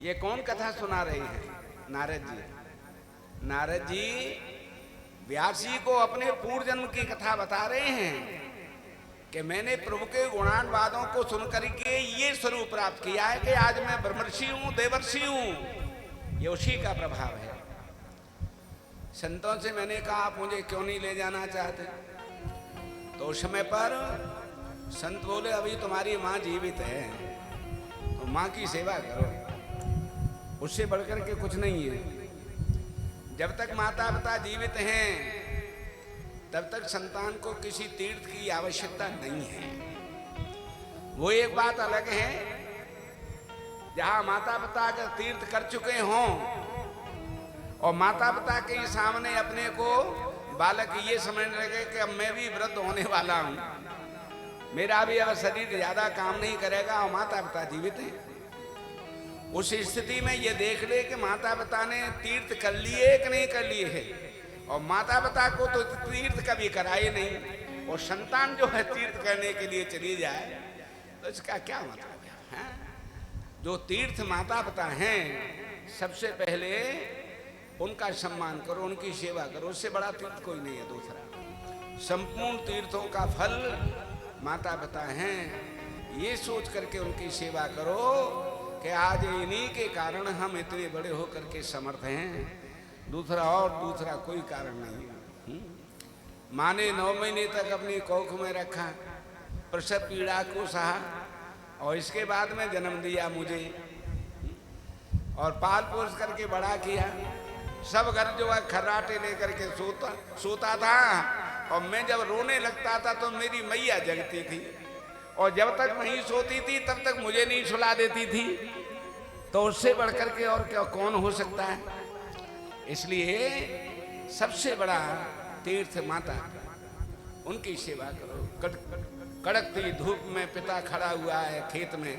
ये कौन कथा सुना रही है? नारद जी। नारद जी व्यास जी को अपने पूर्व जन्म की कथा बता रहे हैं कि मैंने प्रभु के गुणानुवादों को सुनकर के ये स्वरूप प्राप्त किया है कि आज मैं ब्रह्मर्षि हूं, देवर्षि हूं। ये उसी का प्रभाव है। संतों से मैंने कहा आप मुझे क्यों नहीं ले जाना चाहते? तो उस समय पर संत बोले अभी तुम्हारी माँ जीवित है तो माँ की सेवा करो, उससे बढ़कर के कुछ नहीं है। जब तक माता पिता जीवित हैं तब तक संतान को किसी तीर्थ की आवश्यकता नहीं है। वो एक बात अलग है जहां माता पिता अगर तीर्थ कर चुके हों और माता पिता के सामने अपने को बालक ये समझने लगे कि अब मैं भी वृद्ध होने वाला हूं, मेरा भी अब शरीर ज्यादा काम नहीं करेगा और माता पिता जीवित हैं, उस स्थिति में ये देख ले कि माता पिता ने तीर्थ कर लिए कि नहीं कर लिए है। और माता पिता को तो तीर्थ कभी कराए नहीं और संतान जो है तीर्थ करने के लिए चली जाए तो इसका क्या मतलब है? जो तीर्थ माता पिता हैं सबसे पहले उनका सम्मान करो, उनकी सेवा करो, उससे बड़ा तीर्थ कोई नहीं है। दूसरा, संपूर्ण तीर्थों का फल माता पिता हैं, ये सोच करके उनकी सेवा करो कि आज इन्हीं के कारण हम इतने बड़े होकर के समर्थ हैं। दूसरा कोई कारण नहीं। माँ ने 9 महीने तक अपनी कोख में रखा, प्रसव पीड़ा को सहा और इसके बाद में जन्म दिया मुझे और पाल पोस करके बड़ा किया। सब घर जो है खर्राटे लेकर के सोता था और मैं जब रोने लगता था तो मेरी मैया जगती थी और जब तक नहीं सोती थी तब तक मुझे नहीं सुला देती थी। तो उससे बढ़कर के और क्या कौन हो सकता है? इसलिए सबसे बड़ा तीर्थ माता, उनकी सेवा करो। कड़कती धूप में पिता खड़ा हुआ है खेत में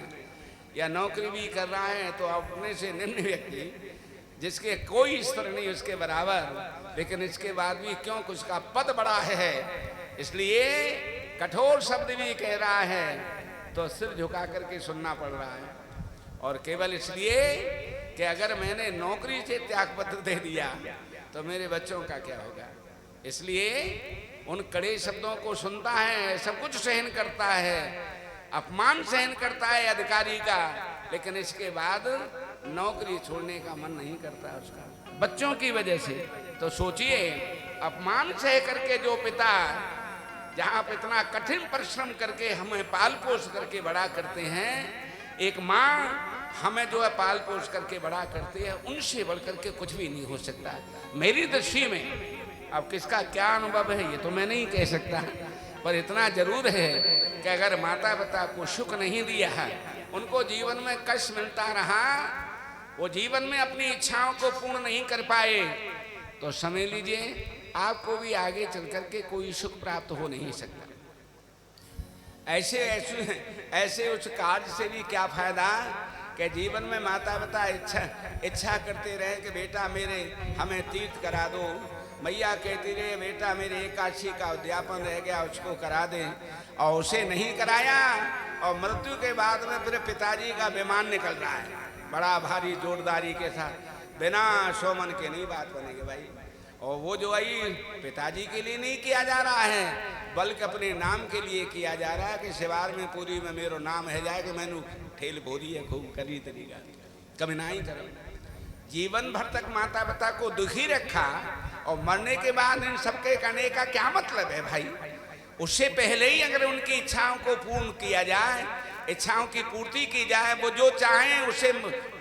या नौकरी भी कर रहा है तो अपने से निम्न व्यक्ति जिसके कोई स्तर नहीं उसके बराबर, लेकिन इसके बाद भी क्यों उसका पद बड़ा है इसलिए कठोर शब्द भी कह रहा है तो सिर झुका करके सुनना पड़ रहा है। और केवल इसलिए कि अगर मैंने नौकरी से त्याग पत्र दे दिया तो मेरे बच्चों का क्या होगा। इसलिए उन कड़े शब्दों को सुनता है, सब कुछ सहन करता है, अपमान सहन करता है अधिकारी का, लेकिन इसके बाद नौकरी छोड़ने का मन नहीं करता उसका बच्चों की वजह से। तो सोचिए अपमान सह करके जो पिता जहां पर इतना कठिन परिश्रम करके हमें पाल पोस करके बड़ा करते हैं, एक माँ हमें जो है पाल पोस करके बड़ा करती है, उनसे बढ़ करके कुछ भी नहीं हो सकता मेरी दृष्टि में। अब किसका क्या अनुभव है ये तो मैं नहीं कह सकता, पर इतना जरूर है कि अगर माता पिता को सुख नहीं दिया है, उनको जीवन में कष्ट मिलता रहा, वो जीवन में अपनी इच्छाओं को पूर्ण नहीं कर पाए, तो समझ लीजिए आपको भी आगे चल करके कोई सुख प्राप्त हो नहीं सकता। ऐसे उस कार्य से भी क्या फायदा कि जीवन में माता पिता इच्छा करते रहे कि बेटा मेरे हमें तीर्थ करा दो, मैया कहती रहे बेटा मेरे एकादशी का उद्यापन रह गया उसको करा दे, और उसे नहीं कराया और मृत्यु के बाद में फिर पिताजी का विमान निकल रहा है बड़ा भारी जोरदारी के साथ, बिना सोमन के नहीं बात बनेगी भाई। और वो जो आई पिताजी के लिए नहीं किया जा रहा है बल्कि अपने नाम के लिए किया जा रहा है कि शिवार में पूरी में मेरो नाम है जाए कि मैंने ठेल बोरी है खूब करी तरीका कभी ना ही करो। जीवन भर तक माता पिता को दुखी रखा और मरने के बाद इन सबके करने का क्या मतलब है भाई? उससे पहले ही अगर उनकी इच्छाओं को पूर्ण किया जाए, इच्छाओं की पूर्ति की जाए, वो जो चाहे उसे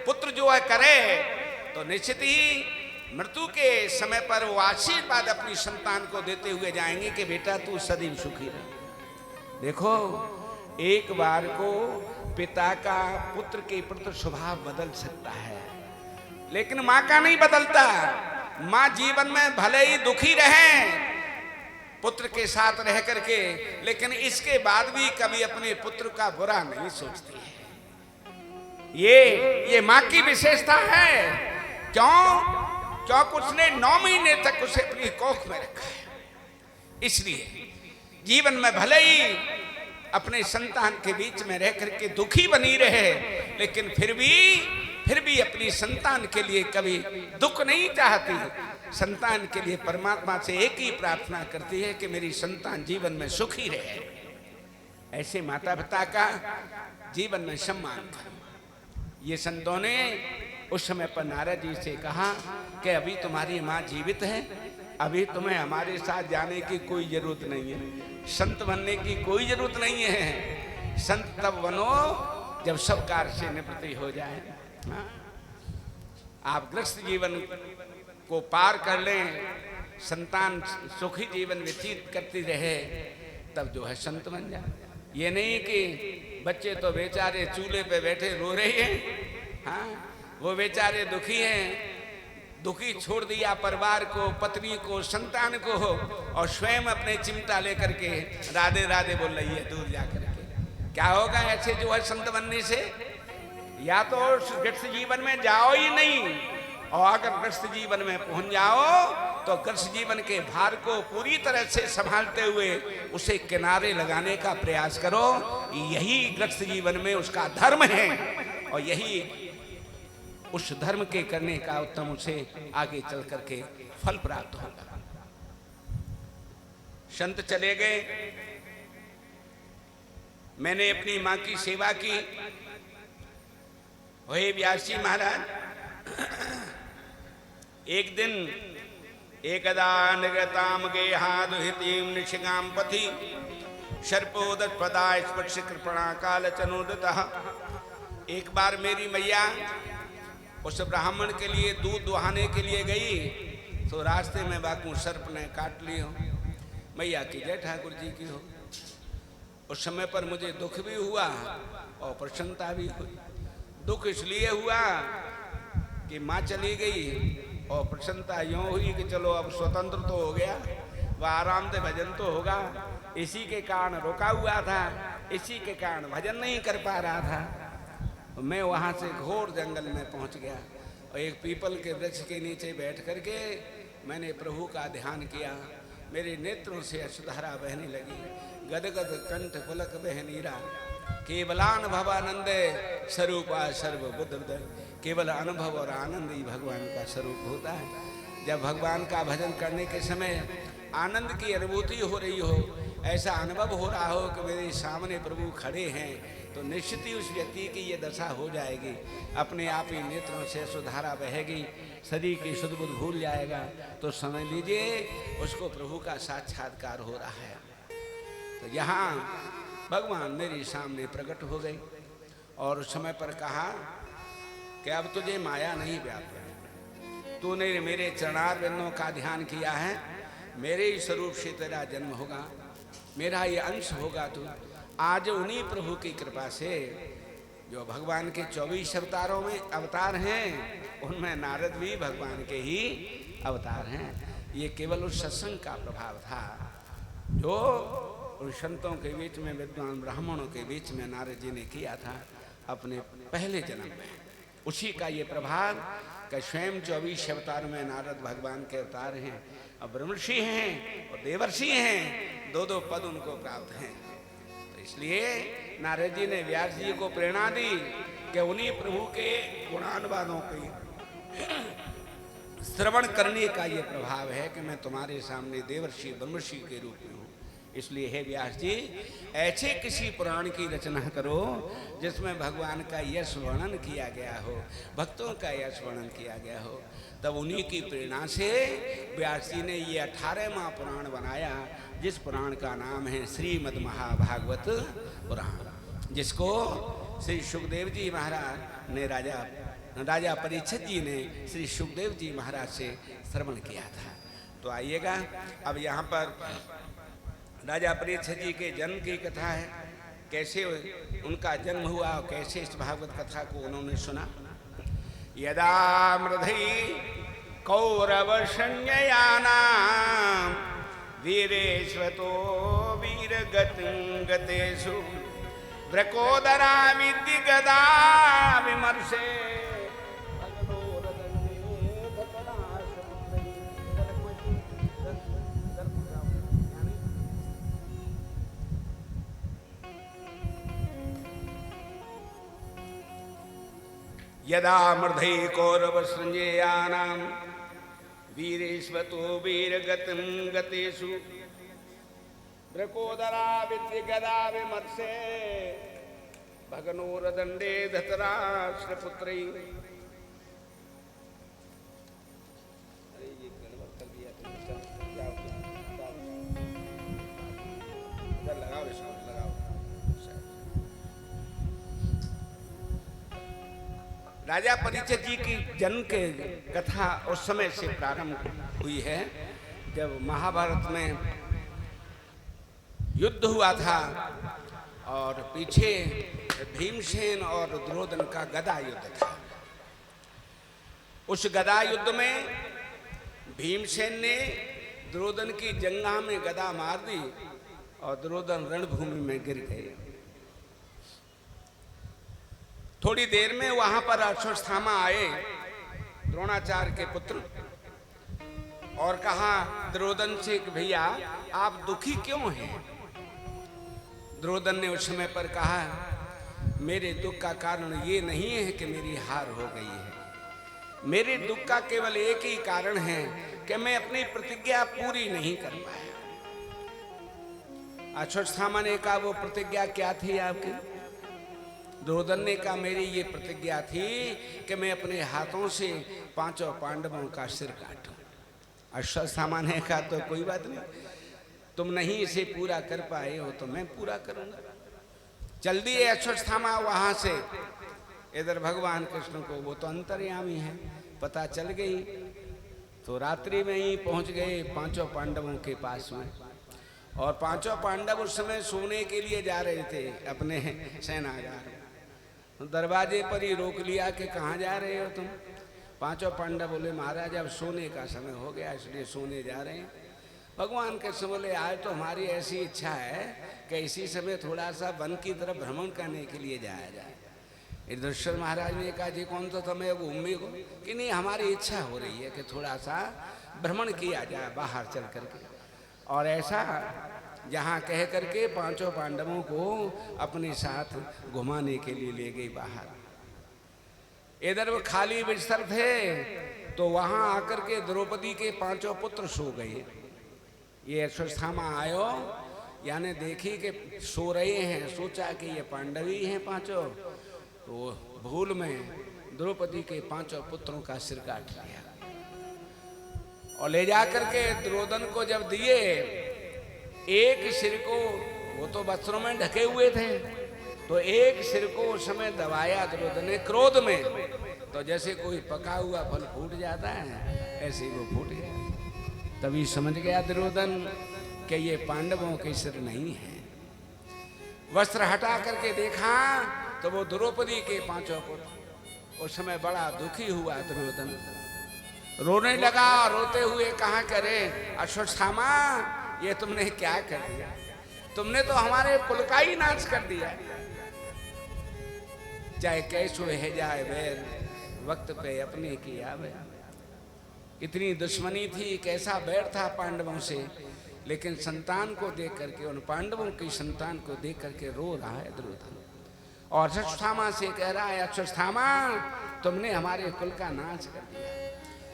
पुत्र जो है करे, तो निश्चित ही मृत्यु के समय पर वो आशीर्वाद अपनी संतान को देते हुए जाएंगे कि बेटा तू सदैव सुखी रहे। देखो एक बार को पिता का पुत्र के प्रति स्वभाव बदल सकता है लेकिन माँ का नहीं बदलता। माँ जीवन में भले ही दुखी रहे पुत्र के साथ रह करके, लेकिन इसके बाद भी कभी अपने पुत्र का बुरा नहीं सोचती है। ये माँ की विशेषता है। क्योंकि उसने 9 महीने तक उसे अपनी कोख में रखा है। इसलिए जीवन में भले ही अपने संतान के बीच में रह करके दुखी बनी रहे, लेकिन फिर फिर भी अपनी संतान के लिए कभी दुख नहीं चाहती। संतान के लिए परमात्मा से एक ही प्रार्थना करती है कि मेरी संतान जीवन में सुखी रहे। ऐसे माता पिता का जीवन में सम्मान करो। ये संतों ने उस समय पर नारद जी से कहा कि अभी तुम्हारी माँ जीवित है, अभी तुम्हें हमारे साथ जाने की कोई जरूरत नहीं है, संत बनने की कोई जरूरत नहीं है। संत तब बनो जब सब कार्य से निवृत्ति हो जाए। आप गृहस्थ जीवन को पार कर लें, संतान सुखी जीवन व्यतीत करती रहे, तब जो है संत बन जाए। ये नहीं कि बच्चे तो बेचारे चूल्हे पे बैठे रो रहे हैं, हाँ वो बेचारे दुखी हैं, दुखी छोड़ दिया परिवार को, पत्नी को, संतान को, और स्वयं अपने चिमटा लेकर के राधे राधे बोल रही है दूर जाकर के। क्या होगा ऐसे जो है संत बनने से? या तो गृहस्थ जीवन में जाओ ही नहीं, और अगर गृहस्थ जीवन में पहुंच जाओ तो गृहस्थ जीवन के भार को पूरी तरह से संभालते हुए उसे किनारे लगाने का प्रयास करो। यही गृहस्थ जीवन में उसका धर्म है, और यही उस धर्म के करने का उत्तम उसे आगे चल करके फल प्राप्त होगा। संत चले गए, मैंने अपनी मां की सेवा की। हे व्यास जी महाराज, एक दिन एकदा निगताम गेहादुहितीम निशिगाम पथि सर्पोदत पदा स्पर्श कृपणा काल चनोदतः। एक बार मेरी मैया उस ब्राह्मण के लिए दूध दुहाने के लिए गई, तो रास्ते में बाकू सर्प ने काट ली हो। मैया की जय ठाकुर जी की हो। उस समय पर मुझे दुख भी हुआ और प्रसन्नता भी हुई। दुख इसलिए हुआ कि माँ चली गई, और प्रसन्नता यूँ हुई कि चलो अब स्वतंत्र तो हो गया, वह आराम से भजन तो होगा। इसी के कारण रुका हुआ था, इसी के कारण भजन नहीं कर पा रहा था। मैं वहाँ से घोर जंगल में पहुँच गया, और एक पीपल के वृक्ष के नीचे बैठ करके मैंने प्रभु का ध्यान किया। मेरे नेत्रों से अश्रुधारा बहने लगी, गदगद कंठ पुलक बह नीरा। केवलानुभवानंद स्वरूपा सर्व बुद्ध। केवल अनुभव और आनंद ही भगवान का स्वरूप होता है। जब भगवान का भजन करने के समय आनंद की अनुभूति हो रही हो, ऐसा अनुभव हो रहा हो कि मेरे सामने प्रभु खड़े हैं, तो निश्चित ही उस व्यक्ति की ये दशा हो जाएगी। अपने आप ही नेत्रों से सुधारा बहेगी, शरीर की शुद्ध बुद्ध भूल जाएगा, तो समझ लीजिए उसको प्रभु का साक्षात्कार हो रहा है। तो यहाँ भगवान मेरे सामने प्रकट हो गई, और उस समय पर कहा कि अब तुझे माया नहीं व्याप्त, तूने मेरे चरणारविंदों का ध्यान किया है, मेरे ही स्वरूप से तेरा जन्म होगा, मेरा ये अंश होगा। तू आज उन्हीं प्रभु की कृपा से, जो भगवान के 24 अवतारों में अवतार हैं, उनमें नारद भी भगवान के ही अवतार हैं। ये केवल उस सत्संग का प्रभाव था जो उन संतों के बीच में, विद्वान ब्राह्मणों के बीच में नारद जी ने किया था अपने पहले जन्म में। उसी का ये प्रभाव कि स्वयं 24 अवतार में नारद भगवान के अवतार हैं, और ब्रह्मर्षि हैं और देवर्षि हैं, दो पद उनको प्राप्त हैं। तो इसलिए नारद जी ने व्यास जी को प्रेरणा दी कि उन्हीं प्रभु के गुणानुवादों के श्रवण करने का ये प्रभाव है कि मैं तुम्हारे सामने देवर्षि ब्रह्मर्षि के रूप में हूँ। इसलिए हे व्यास जी, ऐसे किसी पुराण की रचना करो जिसमें भगवान का यश वर्णन किया गया हो, भक्तों का यश वर्णन किया गया हो। तब उन्हीं की प्रेरणा से व्यास जी ने ये 18वां पुराण बनाया, जिस पुराण का नाम है श्रीमद् महाभागवत पुराण, जिसको श्री सुखदेव जी महाराज ने राजा परीक्षित जी ने श्री सुखदेव जी महाराज से श्रवण किया था। तो आइएगा, अब यहाँ पर राजा परीक्षित जी के जन्म की कथा है, कैसे उनका जन्म हुआ और कैसे इस भागवत कथा को उन्होंने सुना। यदा मृधि कौरव संज्ञयानां वीरेश्वतो वीरगतेषु व्रकोदरा विद्य गदा विमर्शे। यदा मृधै कौरव संजयानां वीरेश्वतो वीरगतिं गतेषु ब्रकोदरा विद्य गदा विमर्शे भगनोरदंडे धतराष्ट्रपुत्रै। लगाओ इसको, लगाओ। राजा परीक्षित जी की जन्म के कथा उस समय से प्रारंभ हुई है जब महाभारत में युद्ध हुआ था और पीछे भीमसेन और दुर्योधन का गदा युद्ध था। उस गदा युद्ध में भीमसेन ने दुर्योधन की जंघा में गदा मार दी और दुर्योधन रणभूमि में गिर गए। थोड़ी देर में वहां पर अश्वत्थामा आए, द्रोणाचार्य के पुत्र, और कहा दुर्योधन से कि भैया आप दुखी क्यों हैं? दुर्योधन ने उस समय पर कहा मेरे दुख का कारण ये नहीं है कि मेरी हार हो गई है, मेरे दुख का केवल एक ही कारण है कि मैं अपनी प्रतिज्ञा पूरी नहीं कर पाया। अश्वत्थामा ने कहा वो प्रतिज्ञा क्या थी आपकी? दुर्योधन ने कहा मेरी ये प्रतिज्ञा थी कि मैं अपने हाथों से 5 पांडवों का सिर काटूं। अश्वत्थामा ने कहा तो कोई बात नहीं, तुम नहीं इसे पूरा कर पाए हो तो मैं पूरा करूंगा। चल दिए अश्वत्थामा वहां से। इधर भगवान कृष्ण को, वो तो अंतर्यामी है, पता चल गई तो रात्रि में ही पहुंच गए 5 पांडवों के पास में। और 5 पांडव उस समय सोने के लिए जा रहे थे अपने सेनागार। दरवाजे पर ही रोक लिया कि कहाँ जा रहे हो तुम? 5 पांडव बोले महाराज अब सोने का समय हो गया इसलिए सोने जा रहे हैं। भगवान कृष्ण बोले आज तो हमारी ऐसी इच्छा है कि इसी समय थोड़ा सा वन की तरफ भ्रमण करने के लिए जाया जाए। युधिष्ठिर महाराज ने कहा जी कौन सा समय घूमने को? कि नहीं हमारी इच्छा हो रही है कि थोड़ा सा भ्रमण किया जाए बाहर चल करके। और ऐसा जहाँ कह करके 5 पांडवों को अपने साथ घुमाने के लिए ले गई बाहर। इधर वो खाली बिस्तर थे तो वहां आकर के द्रौपदी के 5 पुत्र सो गए। ये अश्वत्थामा आयो, यानी देखी कि सो रहे हैं, सोचा कि ये पांडवी हैं 5, तो भूल में द्रौपदी के 5 पुत्रों का सिर काट लिया और ले जाकर के दुर्योधन को जब दिए, एक सिर को, वो तो वस्त्रों में ढके हुए थे, तो एक सिर को उस समय दबाया दुर्योधन ने क्रोध में, तो जैसे कोई पका हुआ फल फूट जाता है ऐसे ही वो फूट गया। तभी समझ गया दुर्योधन कि ये पांडवों के सिर नहीं है। वस्त्र हटा करके देखा तो वो द्रौपदी के 5 पुत्र। उस समय बड़ा दुखी हुआ दुर्योधन, रोने लगा। रोते हुए कहा करे अश्वत्थामा ये तुमने क्या कर दिया? तुमने तो हमारे कुल का ही नाश कर दिया। चाहे कैसो है जाए बैर, वक्त पे अपने की आवे। इतनी दुश्मनी थी, कैसा बैर था पांडवों से, लेकिन संतान को देख करके, उन पांडवों की संतान को देख करके रो रहा है दुर्योधन। और अश्वत्थामा से कह रहा है अश्वत्थामा तुमने हमारे कुल का नाश कर दिया।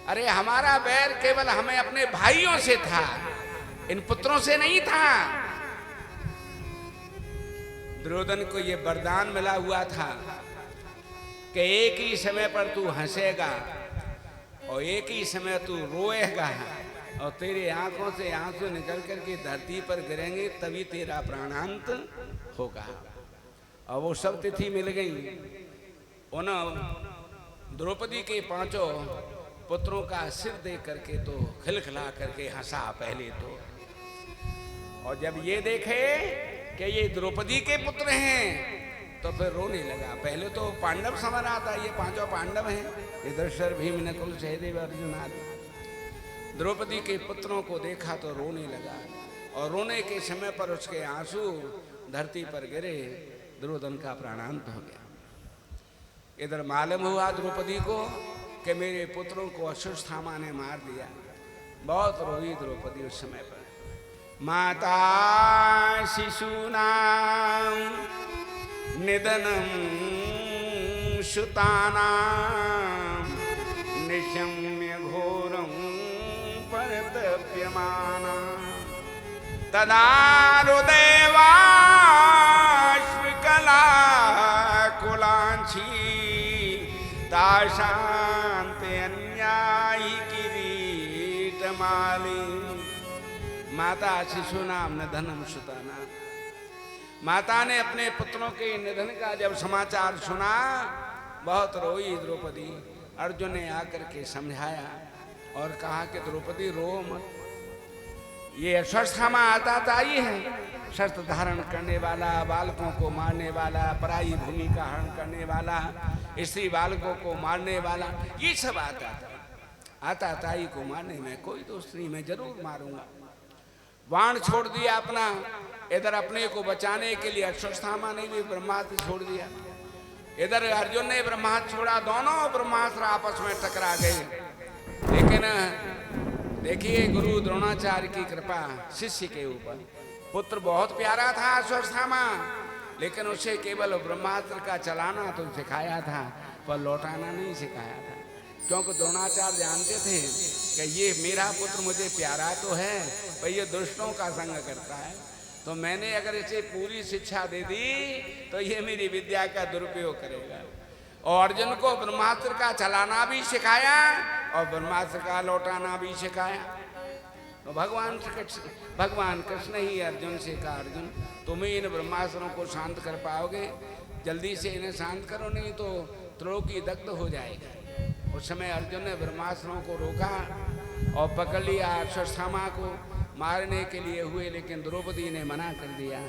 अरे हमारा बैर केवल हमें अपने भाइयों से था, इन पुत्रों से नहीं था। दुर्योधन को ये वरदान मिला हुआ था कि एक ही समय पर तू हंसेगा और एक ही समय तू रोएगा और तेरी आंखों से आंसू निकल करके धरती पर गिरेंगे, तभी तेरा प्राणांत होगा। और वो सब तिथि मिल गई। उन द्रौपदी के 5 पुत्रों का सिर देख करके तो खिलखिला करके हंसा पहले तो, और जब ये देखे कि ये द्रौपदी के पुत्र हैं तो फिर रोने लगा। पहले तो पांडव समझ रहा था ये 5 पांडव हैं, युधिष्ठिर भीम नकुल सहदेव अर्जुन आदि। द्रौपदी के पुत्रों को देखा तो रोने लगा और रोने के समय पर उसके आंसू धरती पर गिरे, दुर्योधन का प्राणांत हो गया। इधर मालूम हुआ द्रौपदी को कि मेरे पुत्रों को अश्वत्थामा ने मार दिया। बहुत रोई द्रौपदी उस समय पर। माता शिशूनां निधनं सुतानां निशम्य घोरं परतप्यमाना तदारुदेवाश्विकलाकुलांची ताशान्ते अन्यायी किरीटमाली। माता शिशु नाम निधनम सुताना। माता ने अपने पुत्रों के निधन का जब समाचार सुना बहुत रोई द्रौपदी। अर्जुन ने आकर के समझाया और कहा कि द्रौपदी रो मत, ये अश्वत्थामा आता ही है, शस्त्र धारण करने वाला, बालकों को मारने वाला, पराई भूमि का हरण करने वाला, स्त्री बालकों को मारने वाला, ये सब आता ताई को मारने में कोई दोष नहीं, मैं जरूर मारूंगा। बाण छोड़ दिया अपना, इधर अपने को बचाने के लिए अश्वत्थामा ने भी ब्रह्मास्त्र छोड़ दिया, इधर अर्जुन ने ब्रह्मास्त्र छोड़ा, दोनों ब्रह्मास्त्र आपस में टकरा गए। लेकिन देखिए गुरु द्रोणाचार्य की कृपा शिष्य के ऊपर। पुत्र बहुत प्यारा था अश्वत्थामा, लेकिन उसे केवल ब्रह्मास्त्र का चलाना तो सिखाया था, पर लौटाना नहीं सिखाया था। क्योंकि द्रोणाचार्य जानते थे कि ये मेरा पुत्र मुझे प्यारा तो है, पर ये दुष्टों का संग करता है, तो मैंने अगर इसे पूरी शिक्षा दे दी तो ये मेरी विद्या का दुरुपयोग करेगा। और अर्जुन को ब्रह्मास्त्र का चलाना भी सिखाया और ब्रह्मास्त्र का लौटाना भी सिखाया। तो भगवान कृष्ण ही अर्जुन से कहा, अर्जुन तुम ही इन ब्रह्मास्त्रों को शांत कर पाओगे, जल्दी से इन्हें शांत करो, नहीं तो त्रिलोकी दग्ध हो जाएगा। उस समय अर्जुन ने ब्रह्मास्त्रों को रोका और पकड़ लिया, अश्वत्थामा को मारने के लिए हुए, लेकिन द्रौपदी ने मना कर दिया।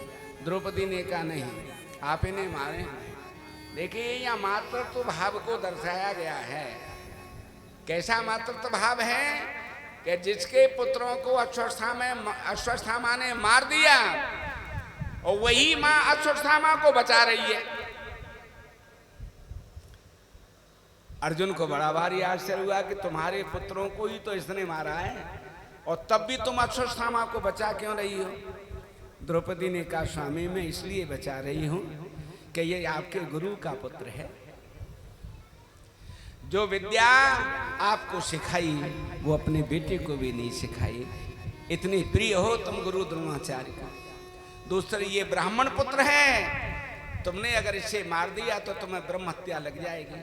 द्रौपदी ने कहा नहीं, आप इन्हें मारे। देखिए यहाँ मातृत्व भाव को दर्शाया गया है। कैसा मातृत्व भाव है कि जिसके पुत्रों को अश्वत्थामा ने मार दिया और वही मां अश्वत्थामा को बचा रही है। अर्जुन को बड़ा भारी आश्चर्य हुआ कि तुम्हारे पुत्रों को ही तो इसने मारा है और तब भी तुम अश्वत्थामा को बचा क्यों रही हो? द्रौपदी ने कहा, स्वामी मैं इसलिए बचा रही हूं कि ये आपके गुरु का पुत्र है। जो विद्या आपको सिखाई वो अपने बेटे को भी नहीं सिखाई। इतनी प्रिय हो तुम गुरु द्रोणाचार्य का। दूसरी ये ब्राह्मण पुत्र है, तुमने अगर इसे मार दिया तो तुम्हें ब्रह्म हत्या लग जाएगी,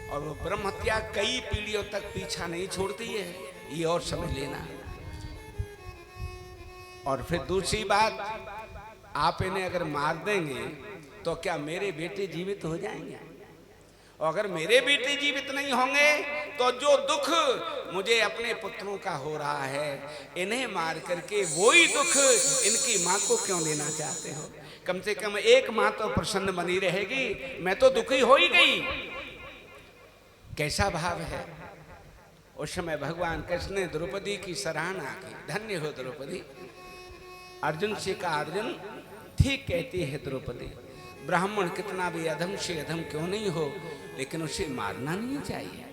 और वो ब्रह्म हत्या कई पीढ़ियों तक पीछा नहीं छोड़ती है, ये और समझ लेना। और फिर दूसरी बात, आप इन्हें अगर मार देंगे तो क्या मेरे बेटे जीवित हो जाएंगे? और अगर मेरे बेटे जीवित नहीं होंगे तो जो दुख मुझे अपने पुत्रों का हो रहा है, इन्हें मार करके वही दुख इनकी मां को क्यों देना चाहते हो? कम से कम एक मां तो प्रसन्न बनी रहेगी, मैं तो दुखी हो ही गई। कैसा भाव है? उस समय भगवान कृष्ण ने द्रौपदी की सराहना की, धन्य हो द्रौपदी। अर्जुन से कहा, अर्जुन ठीक कहती है द्रौपदी, ब्राह्मण कितना भी अधम से अधम क्यों नहीं हो, लेकिन उसे मारना नहीं चाहिए।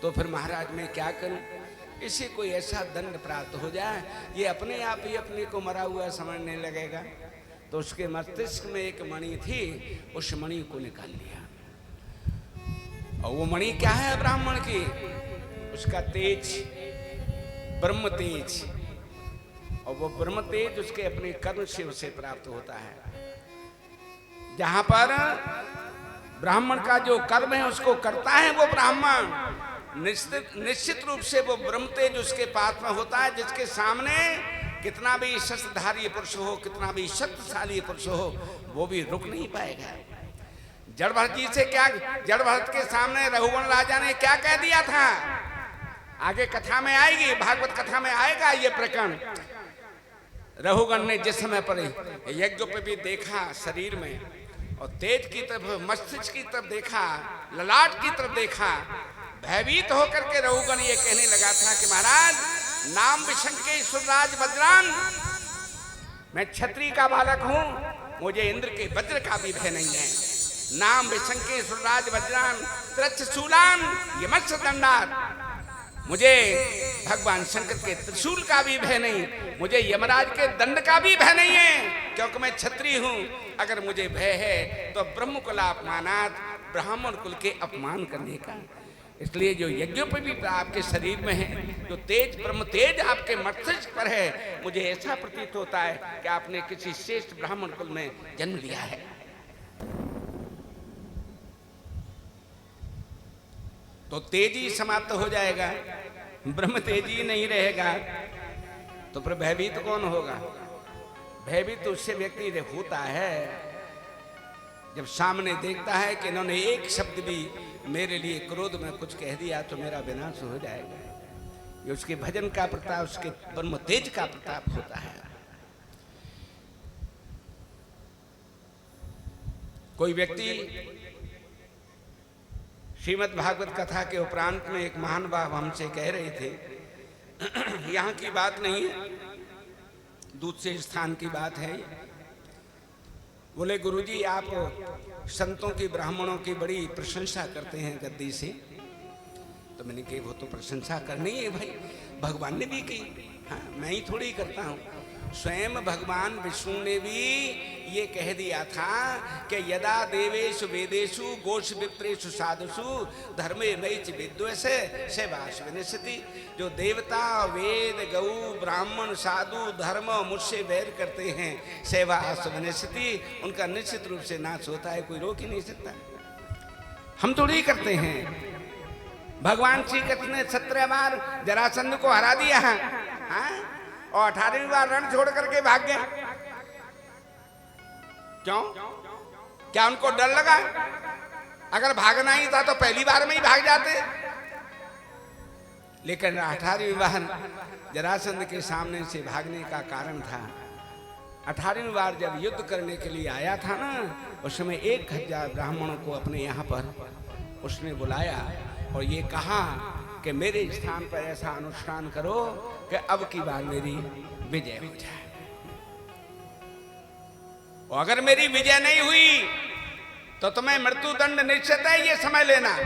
तो फिर महाराज मैं क्या करूं? इसे कोई ऐसा दंड प्राप्त हो जाए ये अपने आप ही अपने को मरा हुआ समझने लगेगा। तो उसके मस्तिष्क में एक मणि थी, उस मणि को निकाल लिया। और वो मणि क्या है ब्राह्मण की? उसका तेज, ब्रह्म तेज, और वो ब्रह्म तेज उसके अपने कर्म से उसे प्राप्त होता है। जहां पर ब्राह्मण का जो कर्म है उसको करता है वो ब्राह्मण, निश्चित रूप से वो ब्रह्म तेज उसके पास में होता है, जिसके सामने कितना भी शस्त्रधारी पुरुष हो, कितना भी शक्तिशाली पुरुष हो, वो भी रुक नहीं पाएगा। जड़ भरत जी से क्या, जड़ भरत के सामने रघुवन राजा ने क्या कह दिया था? आगे कथा में आएगी, भागवत कथा में आएगा ये प्रकरण। रघुगण ने जिस समय पर यज्ञ पे भी देखा शरीर में, और तेज की तरफ, मस्तिष्क की तरफ देखा, ललाट की तरफ देखा, भयभीत होकर के रघुगण ये कहने लगा था कि महाराज नाम विशंके सुरराज वज्रान, मैं क्षत्रिय का बालक हूं, मुझे इंद्र के वज्र का भी भय नहीं है। नाम विशंके सुरराज वज्रान त्रिशूलान यमस्य दंडात, मुझे भगवान शंकर के त्रिशूल का भी भय नहीं, मुझे यमराज के दंड का भी भय नहीं है, क्योंकि मैं क्षत्रिय हूं। अगर मुझे भय है तो ब्रह्म कुला अपमानात, ब्राह्मण कुल के अपमान करने का। इसलिए जो यज्ञोपवीत आपके शरीर में है, जो तेज ब्रह्म तेज आपके मस्तिष्क पर है, मुझे ऐसा प्रतीत होता है कि आपने किसी श्रेष्ठ ब्राह्मण कुल में जन्म लिया है। तो तेजी समाप्त हो जाएगा, ब्रह्म तेजी नहीं रहेगा, तो फिर भयभीत कौन होगा? भयभीत उससे व्यक्ति होता है जब सामने देखता है कि इन्होंने एक शब्द भी मेरे लिए क्रोध में कुछ कह दिया तो मेरा विनाश हो जाएगा। ये उसके भजन का प्रताप, उसके ब्रह्म तेज का प्रताप होता है। कोई व्यक्ति श्रीमद् भागवत कथा के उपरांत में एक महान भाव हमसे कह रहे थे, यहाँ की बात नहीं है, दूसरे स्थान की बात है। बोले गुरुजी आप संतों की ब्राह्मणों की बड़ी प्रशंसा करते हैं गद्दी से। तो मैंने कही वो तो प्रशंसा करनी है भाई, भगवान ने भी की। हाँ, मैं ही थोड़ी करता हूँ, स्वयं भगवान विष्णु ने भी ये कह दिया था कि यदा देवेषु वेदेषु गोष विप्रेषु साधुषु धर्मे नैच विद्वेष सेवास विनश्यति। जो देवता वेद गौ ब्राह्मण साधु धर्म मुझसे बैर करते हैं, सेवास विनश्यति, उनका निश्चित रूप से नाश होता है, कोई रोक ही नहीं सकता। हम थोड़ी करते हैं। भगवान श्री कृष्ण ने 17 बार जरासंध को हरा दिया है, हाँ? और 18वीं बार रण छोड़ करके भाग गए। क्यों? क्या उनको डर लगा? अगर भागना ही था तो पहली बार में ही भाग जाते। लेकिन 18वीं बार जरासंध के सामने से भागने का कारण था, 18वीं बार जब युद्ध करने के लिए आया था ना, उस समय 1000 ब्राह्मणों को अपने यहाँ पर उसने बुलाया और ये कहा कि मेरे स्थान पर ऐसा अनुष्ठान करो कि अब की बार मेरी विजय हो जाए, और अगर मेरी विजय नहीं हुई तो तुम्हें मृत्यु दंड निश्चित है, ये समझ लेना।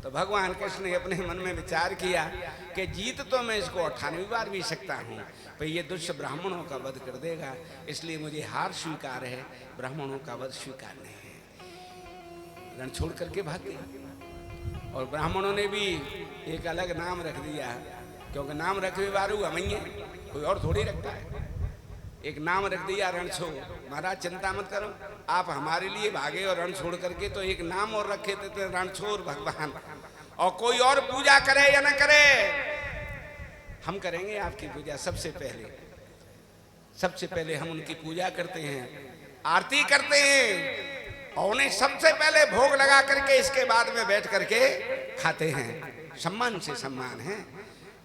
तो भगवान कृष्ण ने अपने मन में विचार किया कि जीत तो मैं इसको 98वीं बार भी सकता हूँ, पर ये दुष्ट ब्राह्मणों का वध कर देगा, इसलिए मुझे हार स्वीकार है, ब्राह्मणों का वध स्वीकार नहीं है। रण छोड़ करके भाग गए। और ब्राह्मणों ने भी एक अलग नाम रख दिया, क्योंकि नाम रखने वाले हमैया, कोई और थोड़ी रखता है। एक नाम रख दिया रणछोड़। महाराज चिंता मत करो, आप हमारे लिए भागे और रण छोड़ करके, तो एक नाम और रखे थे रणछोड़ भगवान। और कोई और पूजा करे या न करे, हम करेंगे आपकी पूजा। सबसे पहले हम उनकी पूजा करते हैं, आरती करते हैं, और उन्हें सबसे पहले भोग लगा करके इसके बाद में बैठ करके खाते हैं। सम्मान से सम्मान है,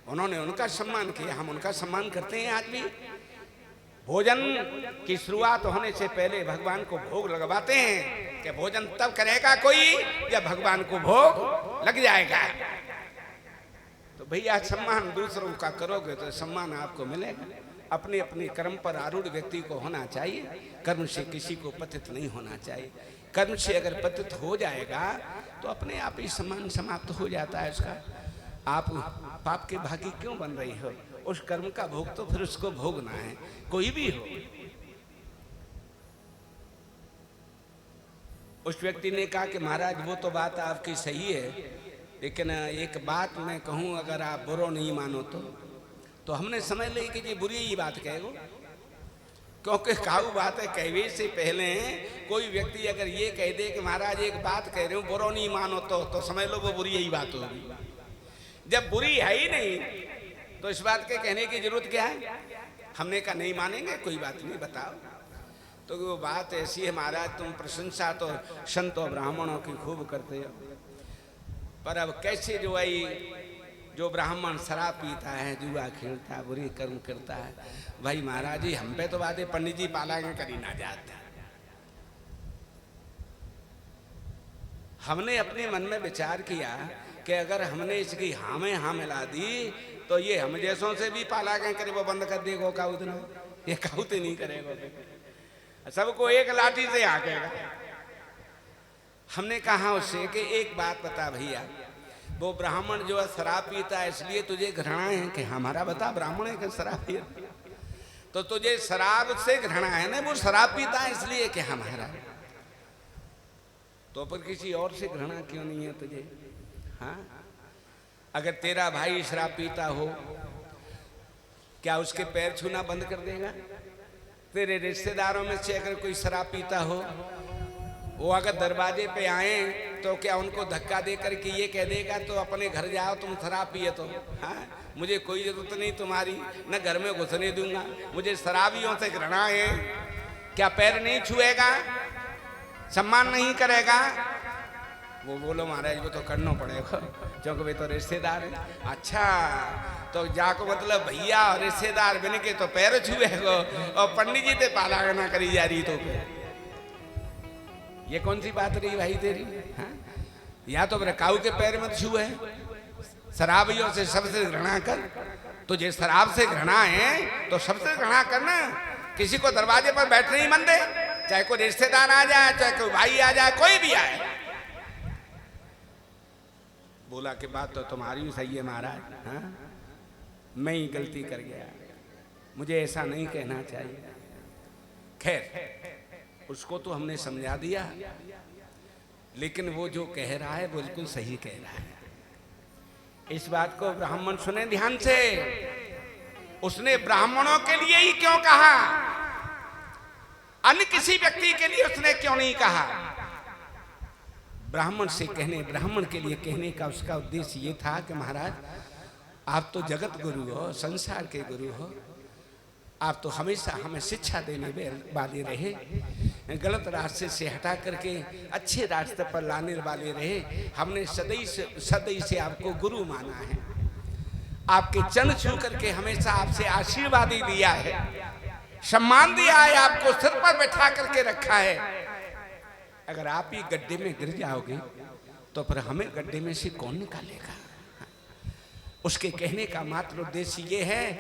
उन्होंने उनका सम्मान किया, हम उनका सम्मान करते हैं। आज भी भोजन की शुरुआत होने से पहले भगवान को भोग लगवाते हैं कि भोजन तब करेगा कोई जब भगवान को भोग लग जाएगा। तो भैया सम्मान दूसरों का करोगे तो सम्मान आपको मिलेगा। अपने अपने कर्म पर आरूढ़ व्यक्ति को होना चाहिए, कर्म से किसी को पतित नहीं होना चाहिए। कर्म से अगर पतित हो जाएगा तो अपने आप ही सम्मान समाप्त हो जाता है उसका। आप पाप के भागी क्यों बन रही हो? उस कर्म का भोग तो फिर उसको भोगना है, कोई भी हो। उस व्यक्ति ने कहा कि महाराज वो तो बात आपकी सही है, लेकिन एक बात मैं कहूं, अगर आप बुरा नहीं मानो तो हमने समझ ली कि ये बुरी ही बात कहेगो, क्योंकि काऊ बात है कहवे से पहले कोई व्यक्ति अगर ये कह दे कि महाराज एक बात कह रहे हो बुरा नहीं मानो तो समझ लो वो बुरी ही बात होगी। जब बुरी है ही नहीं तो इस बात के कहने की जरूरत क्या है? हमने कहा नहीं मानेंगे, कोई बात नहीं, बताओ। तो वो बात ऐसी है महाराज, तुम प्रशंसा तो संतों ब्राह्मणों की खूब करते हो, पर अब कैसे जो ब्राह्मण शराब पीता है, जुआ खेलता है, बुरी कर्म करता है, भाई महाराज जी हम पे तो बातें पंडित जी पालांगे करी ना जाता। हमने अपने मन में विचार किया कि अगर हमने इसकी हाँ में हाँ मिला दी तो ये हम जैसों से भी पाला गए करे वो बंद कर देगा काउत ना, ये काउत नहीं करेगा, सबको एक लाठी से हाकेगा। हमने कहा उससे कि एक बात बता भैया, वो ब्राह्मण जो है शराब पीता है इसलिए तुझे घृणा है कि हमारा बता ब्राह्मण है कि शराब पीता, तो तुझे शराब से घृणा है ना, वो शराब पीता है इसलिए कि हमारा। तो पर किसी और से घृणा क्यों नहीं है तुझे? हाँ, अगर तेरा भाई शराब पीता हो, क्या उसके पैर छूना बंद कर देगा? तेरे रिश्तेदारों में से अगर कोई शराब पीता हो, वो अगर दरवाजे पे आए तो क्या उनको धक्का दे करके ये कह देगा तो अपने घर जाओ तुम शराब पिए तो? हाँ, मुझे कोई जरूरत नहीं तुम्हारी, न घर में घुसने दूंगा, मुझे शराबियों से घृणा है। क्या पैर नहीं छुएगा, सम्मान नहीं करेगा? वो बोलो महाराज वो तो करना पड़ेगा क्योंकि वे तो रिश्तेदार है। अच्छा, तो जाको मतलब भैया और रिश्तेदार बन के तो पैर छुएगो और पंडित जी ते पालागना करी जा रही तो ये कौन सी बात रही भाई तेरी? हाँ? या तो मेरे काऊ के पैर मत छुए, शराबियों से सबसे घृणा कर। तुझे शराब से घृणा है तो सबसे घृणा करना। किसी को दरवाजे पर बैठने ही मन दे, चाहे कोई रिश्तेदार आ जाए, चाहे कोई भाई आ जाए, कोई भी आए। बोला कि बात तो तुम्हारी भी सही है महाराज, हाँ? मैं ही गलती कर गया, मुझे ऐसा नहीं कहना चाहिए। खैर उसको तो हमने समझा दिया, लेकिन वो जो कह रहा है बिल्कुल सही कह रहा है। इस बात को ब्राह्मण सुने ध्यान से। उसने ब्राह्मणों के लिए ही क्यों कहा, अन्य किसी व्यक्ति के लिए उसने क्यों नहीं कहा? ब्राह्मण से कहने, ब्राह्मण के लिए कहने का उसका उद्देश्य ये था कि महाराज आप तो जगत गुरु हो, संसार के गुरु हो, आप तो हमेशा हमें शिक्षा देने वाले रहे, गलत रास्ते से हटा करके अच्छे रास्ते पर लाने वाले रहे। हमने सदैव से आपको गुरु माना है, आपके चरण छू करके हमेशा आपसे आशीर्वाद ही लिया है, सम्मान दिया है, आपको सिर पर बैठा करके रखा है। अगर आप ही गड्ढे में गिर जाओगे तो फिर हमें गड्ढे में से कौन निकालेगा? उसके कहने का मात्र उद्देश्य ये है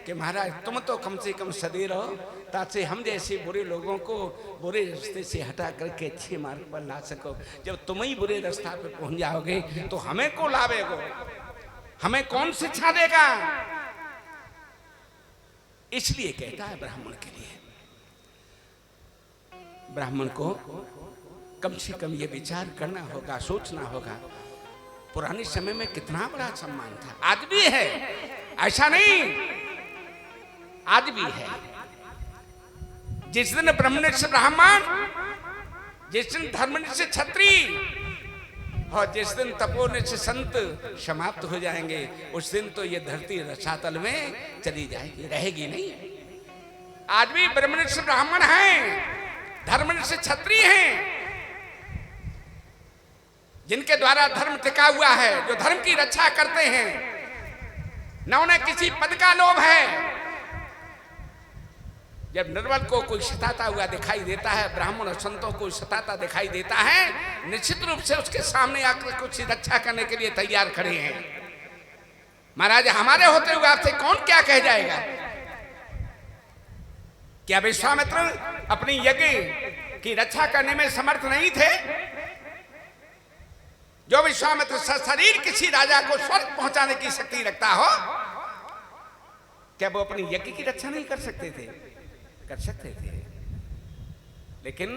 कि महाराज तुम तो कम से कम सदे रहो, ताकि हम जैसे बुरे लोगों को बुरे रास्ते से हटा करके अच्छे मार्ग पर ला सको। जब तुम ही बुरे रास्ता पे पहुंच जाओगे तो हमें को लावेगो, हमें कौन शिक्षा देगा? इसलिए कहता है ब्राह्मण के लिए। ब्राह्मण को कम से कम ये विचार करना होगा, सोचना होगा, पुराने समय में कितना बड़ा सम्मान था। आज भी है, ऐसा नहीं, आज भी है। जिस दिन ब्राह्मण ब्राह्मण, जिस दिन धर्मनिष्ठ क्षत्रिय और जिस दिन तपोनिष्ठ संत समाप्त हो जाएंगे, उस दिन तो ये धरती रसातल में चली जाएगी, रहेगी नहीं। आज भी ब्राह्मणिष्ठ ब्राह्मण हैं, धर्मनिष्ठ क्षत्रिय हैं, जिनके द्वारा धर्म टिका हुआ है, जो धर्म की रक्षा करते हैं, न उन्हें किसी पद का लोभ है। जब निर्बल को कोई सताता हुआ दिखाई देता है, ब्राह्मण और संतों को सताता दिखाई देता है, निश्चित रूप से उसके सामने आकर कुछ रक्षा करने के लिए तैयार खड़े हैं। महाराज हमारे होते हुए आपसे कौन क्या कह जाएगा? क्या विश्वामित्र अपनी यज्ञ की रक्षा करने में समर्थ नहीं थे? जो विश्वामित्र शरीर किसी राजा को स्वर्ग पहुंचाने की शक्ति रखता हो, क्या वो अपनी यज्ञ की रक्षा नहीं कर सकते थे? कर सकते थे। लेकिन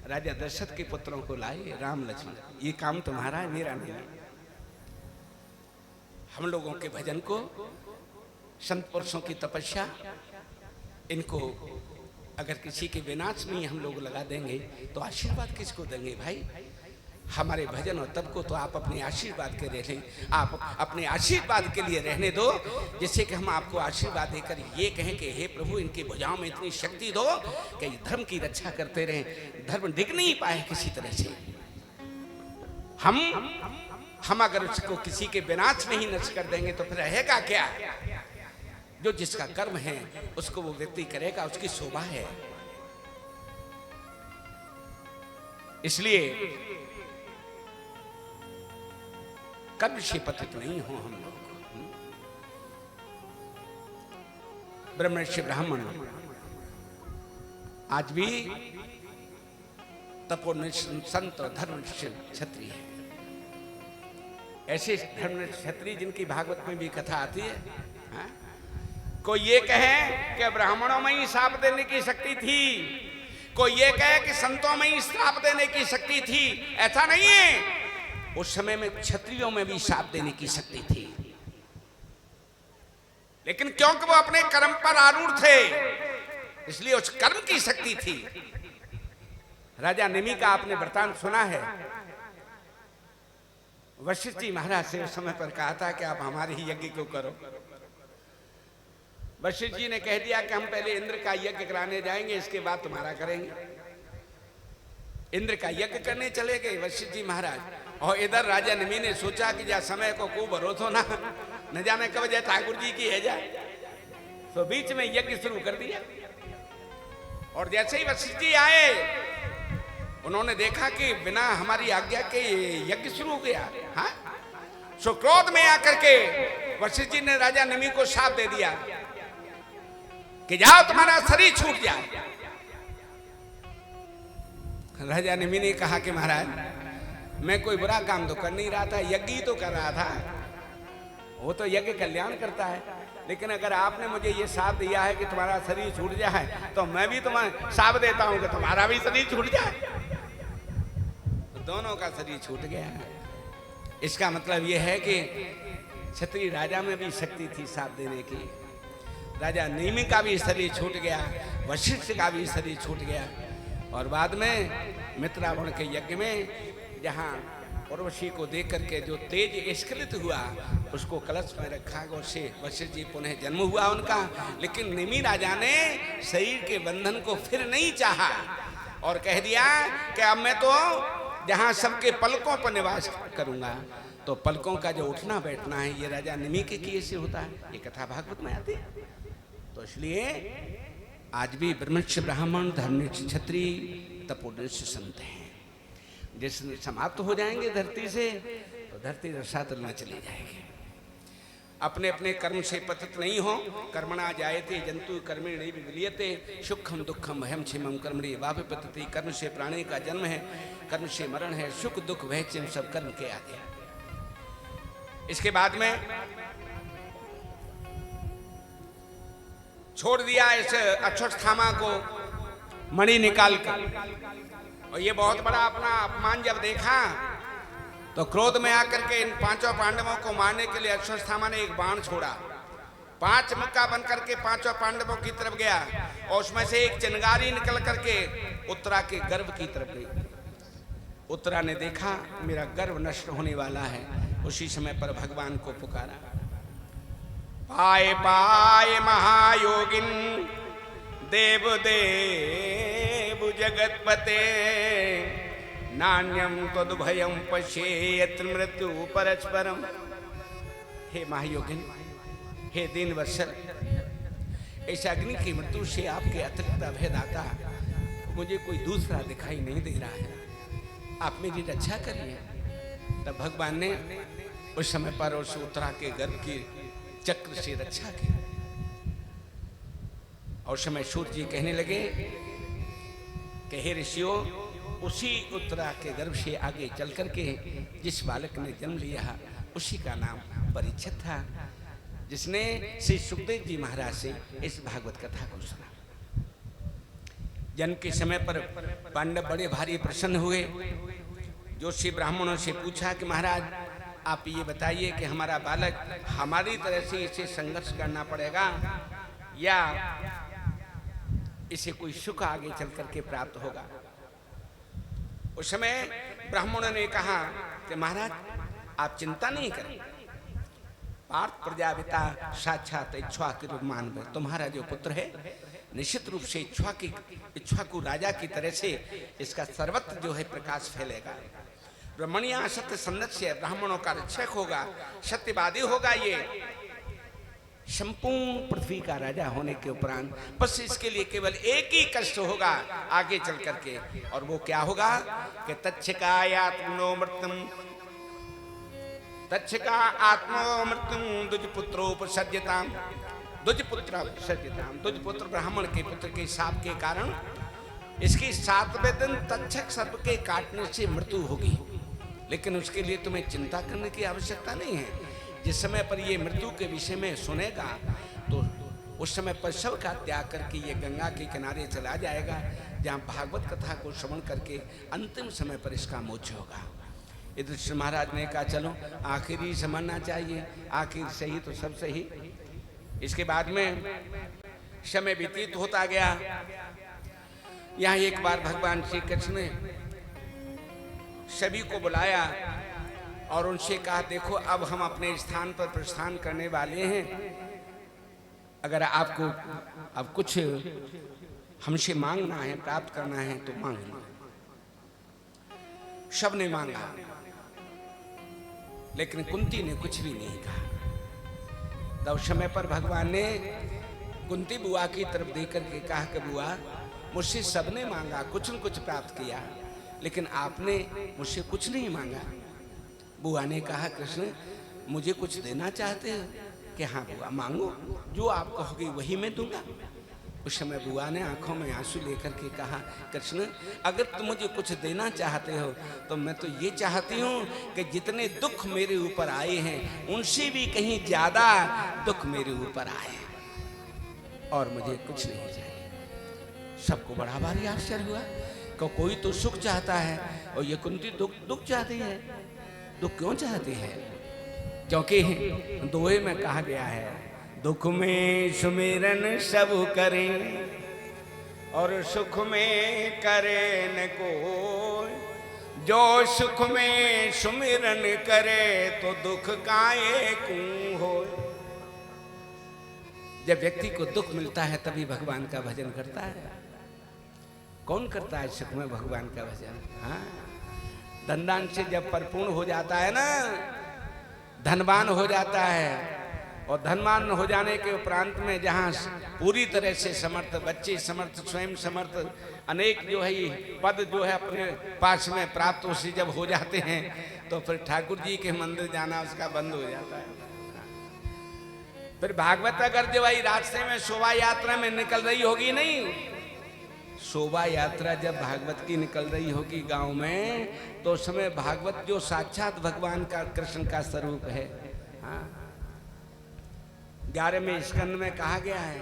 राजा दशरथ के पुत्रों को लाए, राम लक्ष्मण। ये काम तुम्हारा है, मेरा नहीं। हम लोगों के भजन को, संत पुरुषों की तपस्या, इनको अगर किसी के विनाश में हम लोग लगा देंगे तो आशीर्वाद किसको देंगे भाई? हमारे भजन और तप को तो आप अपने आशीर्वाद के रह लें, आप अपने आशीर्वाद के लिए रहने दो, जिससे कि हम आपको आशीर्वाद देकर ये कहें कि हे प्रभु इनकी भुजाओं में इतनी शक्ति दो कि धर्म की रक्षा करते रहें, धर्म डिग नहीं पाए किसी तरह से। हम अगर उसको किसी के विनाश में ही नष्ट कर देंगे तो फिर रहेगा क्या? जो जिसका कर्म है उसको वो व्यक्ति करेगा, उसकी शोभा है। इसलिए कर्म से पतित नहीं हो हम लोग। ब्रह्मनिष्ठ ब्राह्मण आज भी तपोनिष्ठ संत और धर्मनिष्ठ क्षत्रिय है। ऐसे धर्मनिष्ठ क्षत्रिय जिनकी भागवत में भी कथा आती है। हाँ? कोई ये कहे कि ब्राह्मणों में ही शाप देने की शक्ति थी, कोई ये कहे कि संतों में ही श्राप देने की शक्ति थी, ऐसा नहीं है। उस समय में क्षत्रियों में भी श्राप देने की शक्ति थी, लेकिन क्योंकि वो अपने कर्म पर आरूढ़ थे, इसलिए उस कर्म की शक्ति थी। राजा निमि का आपने वृतांत सुना है। वशिष्ठ जी महाराज से उस समय पर कहा था कि आप हमारे ही यज्ञ क्यों करो। वशिष्ठ जी ने कह दिया कि हम पहले इंद्र का यज्ञ कराने जाएंगे, इसके बाद तुम्हारा करेंगे। इंद्र का यज्ञ करने चले गए वशिष्ठ जी महाराज, और इधर राजा निमि ने सोचा कि जा समय को खूब भरोसा ना, न जाने कब जाए ठाकुर जी की है जाए, तो बीच में यज्ञ शुरू कर दिया। और जैसे ही वशिष्ठ जी आए, उन्होंने देखा कि बिना हमारी आज्ञा के यज्ञ शुरू हो गया। हाँ, सो क्रोध में आकर के वशिष्ठ जी ने राजा निमि को शाप दे दिया कि जाओ तुम्हारा शरीर छूट जाए। राजा निमि ने कहा कि महाराज मैं कोई बुरा काम तो कर नहीं रहा था, यज्ञ ही तो कर रहा था, वो तो यज्ञ कल्याण करता है। लेकिन अगर आपने मुझे ये शाप दिया है कि तुम्हारा शरीर छूट जाए, तो मैं भी तुम्हें शाप देता हूं कि तुम्हारा भी शरीर छूट जाए। तो दोनों का शरीर छूट गया है। इसका मतलब यह है कि क्षत्रिय राजा में भी शक्ति थी शाप देने की। राजा निमि का भी शरीर छूट गया, वशिष्ठ का भी शरीर छूट गया। और बाद में मित्रावण के यज्ञ में जहां उर्वशी को देख करके जो तेज स्खलित हुआ, उसको कलश में रखा, उससे वशिष्ठ जी पुनः जन्म हुआ उनका। लेकिन निमि राजा ने शरीर के बंधन को फिर नहीं चाहा और कह दिया कि अब मैं तो जहां सबके पलकों पर निवास करूंगा, तो पलकों का जो उठना बैठना है ये राजा निमि के किए से होता है। ये कथा भागवत में आती है। तो इसलिए आज भी ब्रह्मक्ष ब्राह्मण, धर्मनिष्ठ क्षत्रिय, तपोनिष्ठ संत हैं। जिस समाप्त हो जाएंगे धरती से, तो धरती रसातल में चली जाएगी। अपने अपने कर्म से पतित नहीं हो। कर्मणा जायते जंतु कर्मेण विलीयते, सुखम दुखम भयम क्षेमम कर्मणि वापपतिति। कर्म से प्राणी का जन्म है, कर्म से मरण है, सुख दुख भय क्षेम सब कर्म के आगे। इसके बाद में छोड़ दिया इस अक्षस्थामा को मणि निकाल कर। और ये बहुत बड़ा अपना अपमान जब देखा, तो क्रोध में आकर के इन पांचों पांडवों को मारने के लिए अक्षस्थामा ने एक बाण छोड़ा। 5 मुक्का बन करके पांचों पांडवों की तरफ गया, और उसमें से एक चिंगारी निकल करके उत्तरा के गर्भ की तरफ गई। उत्तरा ने देखा मेरा गर्भ नष्ट होने वाला है। उसी समय पर भगवान को पुकारा। पाए पाए महायोगिन देव देव जगतपते, नान्यम तद्भयम पश्येत मृत्यु परस्परम। हे महायोगिन, हे दीनवत्सल, इस अग्नि की मृत्यु से आपके अतिरिक्त अभेदाता मुझे कोई दूसरा दिखाई नहीं दे रहा है, आप मेरी रक्षा करिए। तब भगवान ने उस समय पर उस उत्तरा के गर्भ की चक्र से रक्षा की। और समय सूर्य जी कहने लगे कि हे ऋषियों, उसी उत्तरा के गर्भ से आगे चल करके जिस बालक ने जन्म लिया उसी का नाम परीक्षित था, जिसने श्री सुखदेव जी महाराज से इस भागवत कथा को सुना। जन्म के समय पर पांडव बड़े भारी प्रसन्न हुए। जोशी ब्राह्मणों से पूछा कि महाराज आप ये बताइए कि हमारा बालक हमारी तरह से इसे संघर्ष करना पड़ेगा या इसे कोई सुख आगे चल करके प्राप्त होगा। उस समय ब्राह्मणों ने कहा कि महाराज आप चिंता नहीं करें, पार्थ प्रजापिता साक्षात इक्ष्वाकु रूप मानव, तुम्हारा जो पुत्र है निश्चित रूप से इक्ष्वाकु राजा की तरह से इसका सर्वत्र जो है प्रकाश फैलेगा। ब्रह्मणिया सत्य संरक्षय, ब्राह्मणों का रक्षक होगा, सत्यवादी होगा। ये संपूर्ण पृथ्वी का राजा होने के उपरांत बस इसके लिए केवल एक ही कष्ट होगा आगे चल करके, और वो क्या होगा कि तच्छकायात्मनोमृतम तच्छका आत्मोमृतम दुजपुत्रोपसर्जताम दुजपुत्र दुजपुत्र ब्राह्मण के पुत्र के शाप के कारण इसकी 7वें दिन तक्षक सर्प के काटने से मृत्यु होगी। लेकिन उसके लिए तुम्हें चिंता करने की आवश्यकता नहीं है। जिस समय पर ये मृत्यु के विषय में सुनेगा तो उस समय पर सब का त्याग करके ये गंगा के किनारे चला जाएगा, जहाँ भागवत कथा को श्रवण करके अंतिम समय पर इसका मोक्ष होगा। युधिष्ठिर महाराज ने कहा चलो आखिरी समझना चाहिए, आखिर सही तो सब सही। इसके बाद में समय व्यतीत होता गया। यहाँ एक बार भगवान श्री कृष्ण ने सभी को बुलाया और उनसे कहा देखो अब हम अपने स्थान पर प्रस्थान करने वाले हैं, अगर आपको अब कुछ हमसे मांगना है, प्राप्त करना है तो मांग लो। सब ने मांगा, लेकिन कुंती ने कुछ भी नहीं कहा। तब समय पर भगवान ने कुंती बुआ की तरफ देख करके कहा कि बुआ मुझसे सबने मांगा, कुछ न कुछ प्राप्त किया, लेकिन आपने मुझसे कुछ नहीं मांगा। बुआ ने कहा कृष्ण मुझे कुछ देना चाहते हो? कि हाँ बुआ मांगो, जो आप कहोगे वही मैं दूंगा। उस समय बुआ ने आंखों में आंसू लेकर के कहा कृष्ण अगर तुम मुझे कुछ देना चाहते हो तो मैं तो ये चाहती हूँ कि जितने दुख मेरे ऊपर आए हैं उनसे भी कहीं ज्यादा दुख मेरे ऊपर आए, और मुझे कुछ नहीं चाहिए। सबको बड़ा भारी आश्चर्य हुआ कि कोई तो सुख चाहता है और ये कुंती दुख चाहती है। दुख क्यों चाहती है? क्योंकि दोहे में कहा गया है दुख में सुमिरन सब करें और सुख में करे न कोई, जो सुख में सुमिरन करे तो दुख काहे क्यों हो। जब व्यक्ति को दुख मिलता है तभी भगवान का भजन करता है। कौन करता है सुख में भगवान का भजन? हाँ, धनदान से जब परिपूर्ण हो जाता है ना, धनवान हो जाता है, और धनवान हो जाने के उपरांत में जहाँ पूरी तरह से समर्थ, बच्चे समर्थ, स्वयं समर्थ, अनेक जो है पद जो है अपने पास में प्राप्त उसे जब हो जाते हैं तो फिर ठाकुर जी के मंदिर जाना उसका बंद हो जाता है। फिर भागवत अगर जो है रास्ते में शोभा यात्रा में निकल रही होगी, नहीं शोभा यात्रा जब भागवत की निकल रही होगी गांव में, तो उस समय भागवत जो साक्षात भगवान का कृष्ण का स्वरूप है। हाँ, 11वें स्कंद में कहा गया है,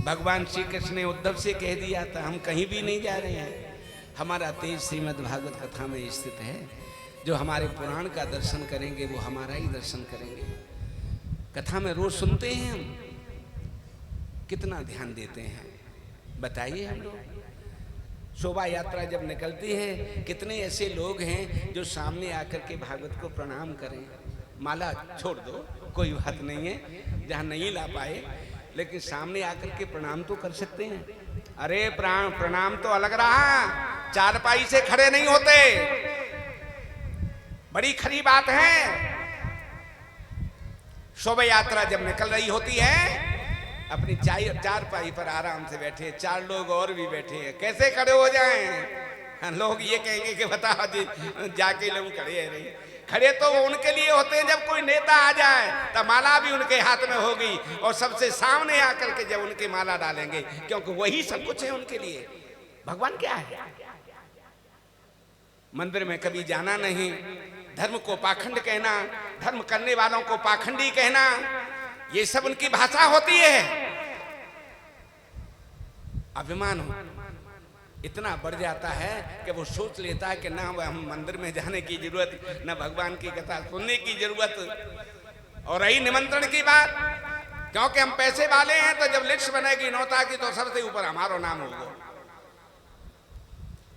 भगवान श्री कृष्ण ने उद्धव से कह दिया था हम कहीं भी नहीं जा रहे हैं, हमारा तेज श्रीमद् भागवत कथा में स्थित है। जो हमारे पुराण का दर्शन करेंगे वो हमारा ही दर्शन करेंगे। कथा में रोज सुनते हैं हम, कितना ध्यान देते हैं बताइए हम लोग। शोभा यात्रा जब निकलती है कितने ऐसे लोग हैं जो सामने आकर के भागवत को प्रणाम करें। माला छोड़ दो कोई बात नहीं है, जहाँ नहीं ला पाए, लेकिन सामने आकर के प्रणाम तो कर सकते हैं। अरे प्रणाम तो अलग रहा, चारपाई से खड़े नहीं होते, बड़ी खरी बात है। शोभा यात्रा जब निकल रही होती है अपनी चारपाई पर आराम से बैठे, 4 लोग और भी बैठे हैं, कैसे खड़े हो जाएं? लोग ये कहेंगे कि बताओ जी जाके लोग खड़े हैं। नहीं, खड़े तो उनके लिए होते हैं जब कोई नेता आ जाए तब माला भी उनके हाथ में होगी, और सबसे सामने आकर के जब उनकी माला डालेंगे, क्योंकि वही सब कुछ है उनके लिए। भगवान क्या है? मंदिर में कभी जाना नहीं, धर्म को पाखंड कहना, धर्म करने वालों को पाखंडी कहना, ये सब उनकी भाषा होती है। अभिमान इतना बढ़ जाता है कि वो सोच लेता है कि ना हम मंदिर में जाने की जरूरत, ना भगवान की कथा सुनने की जरूरत। और रही निमंत्रण की बात, क्योंकि हम पैसे वाले हैं तो जब लिस्ट बनेगी नौता की तो सबसे ऊपर हमारा नाम होगा।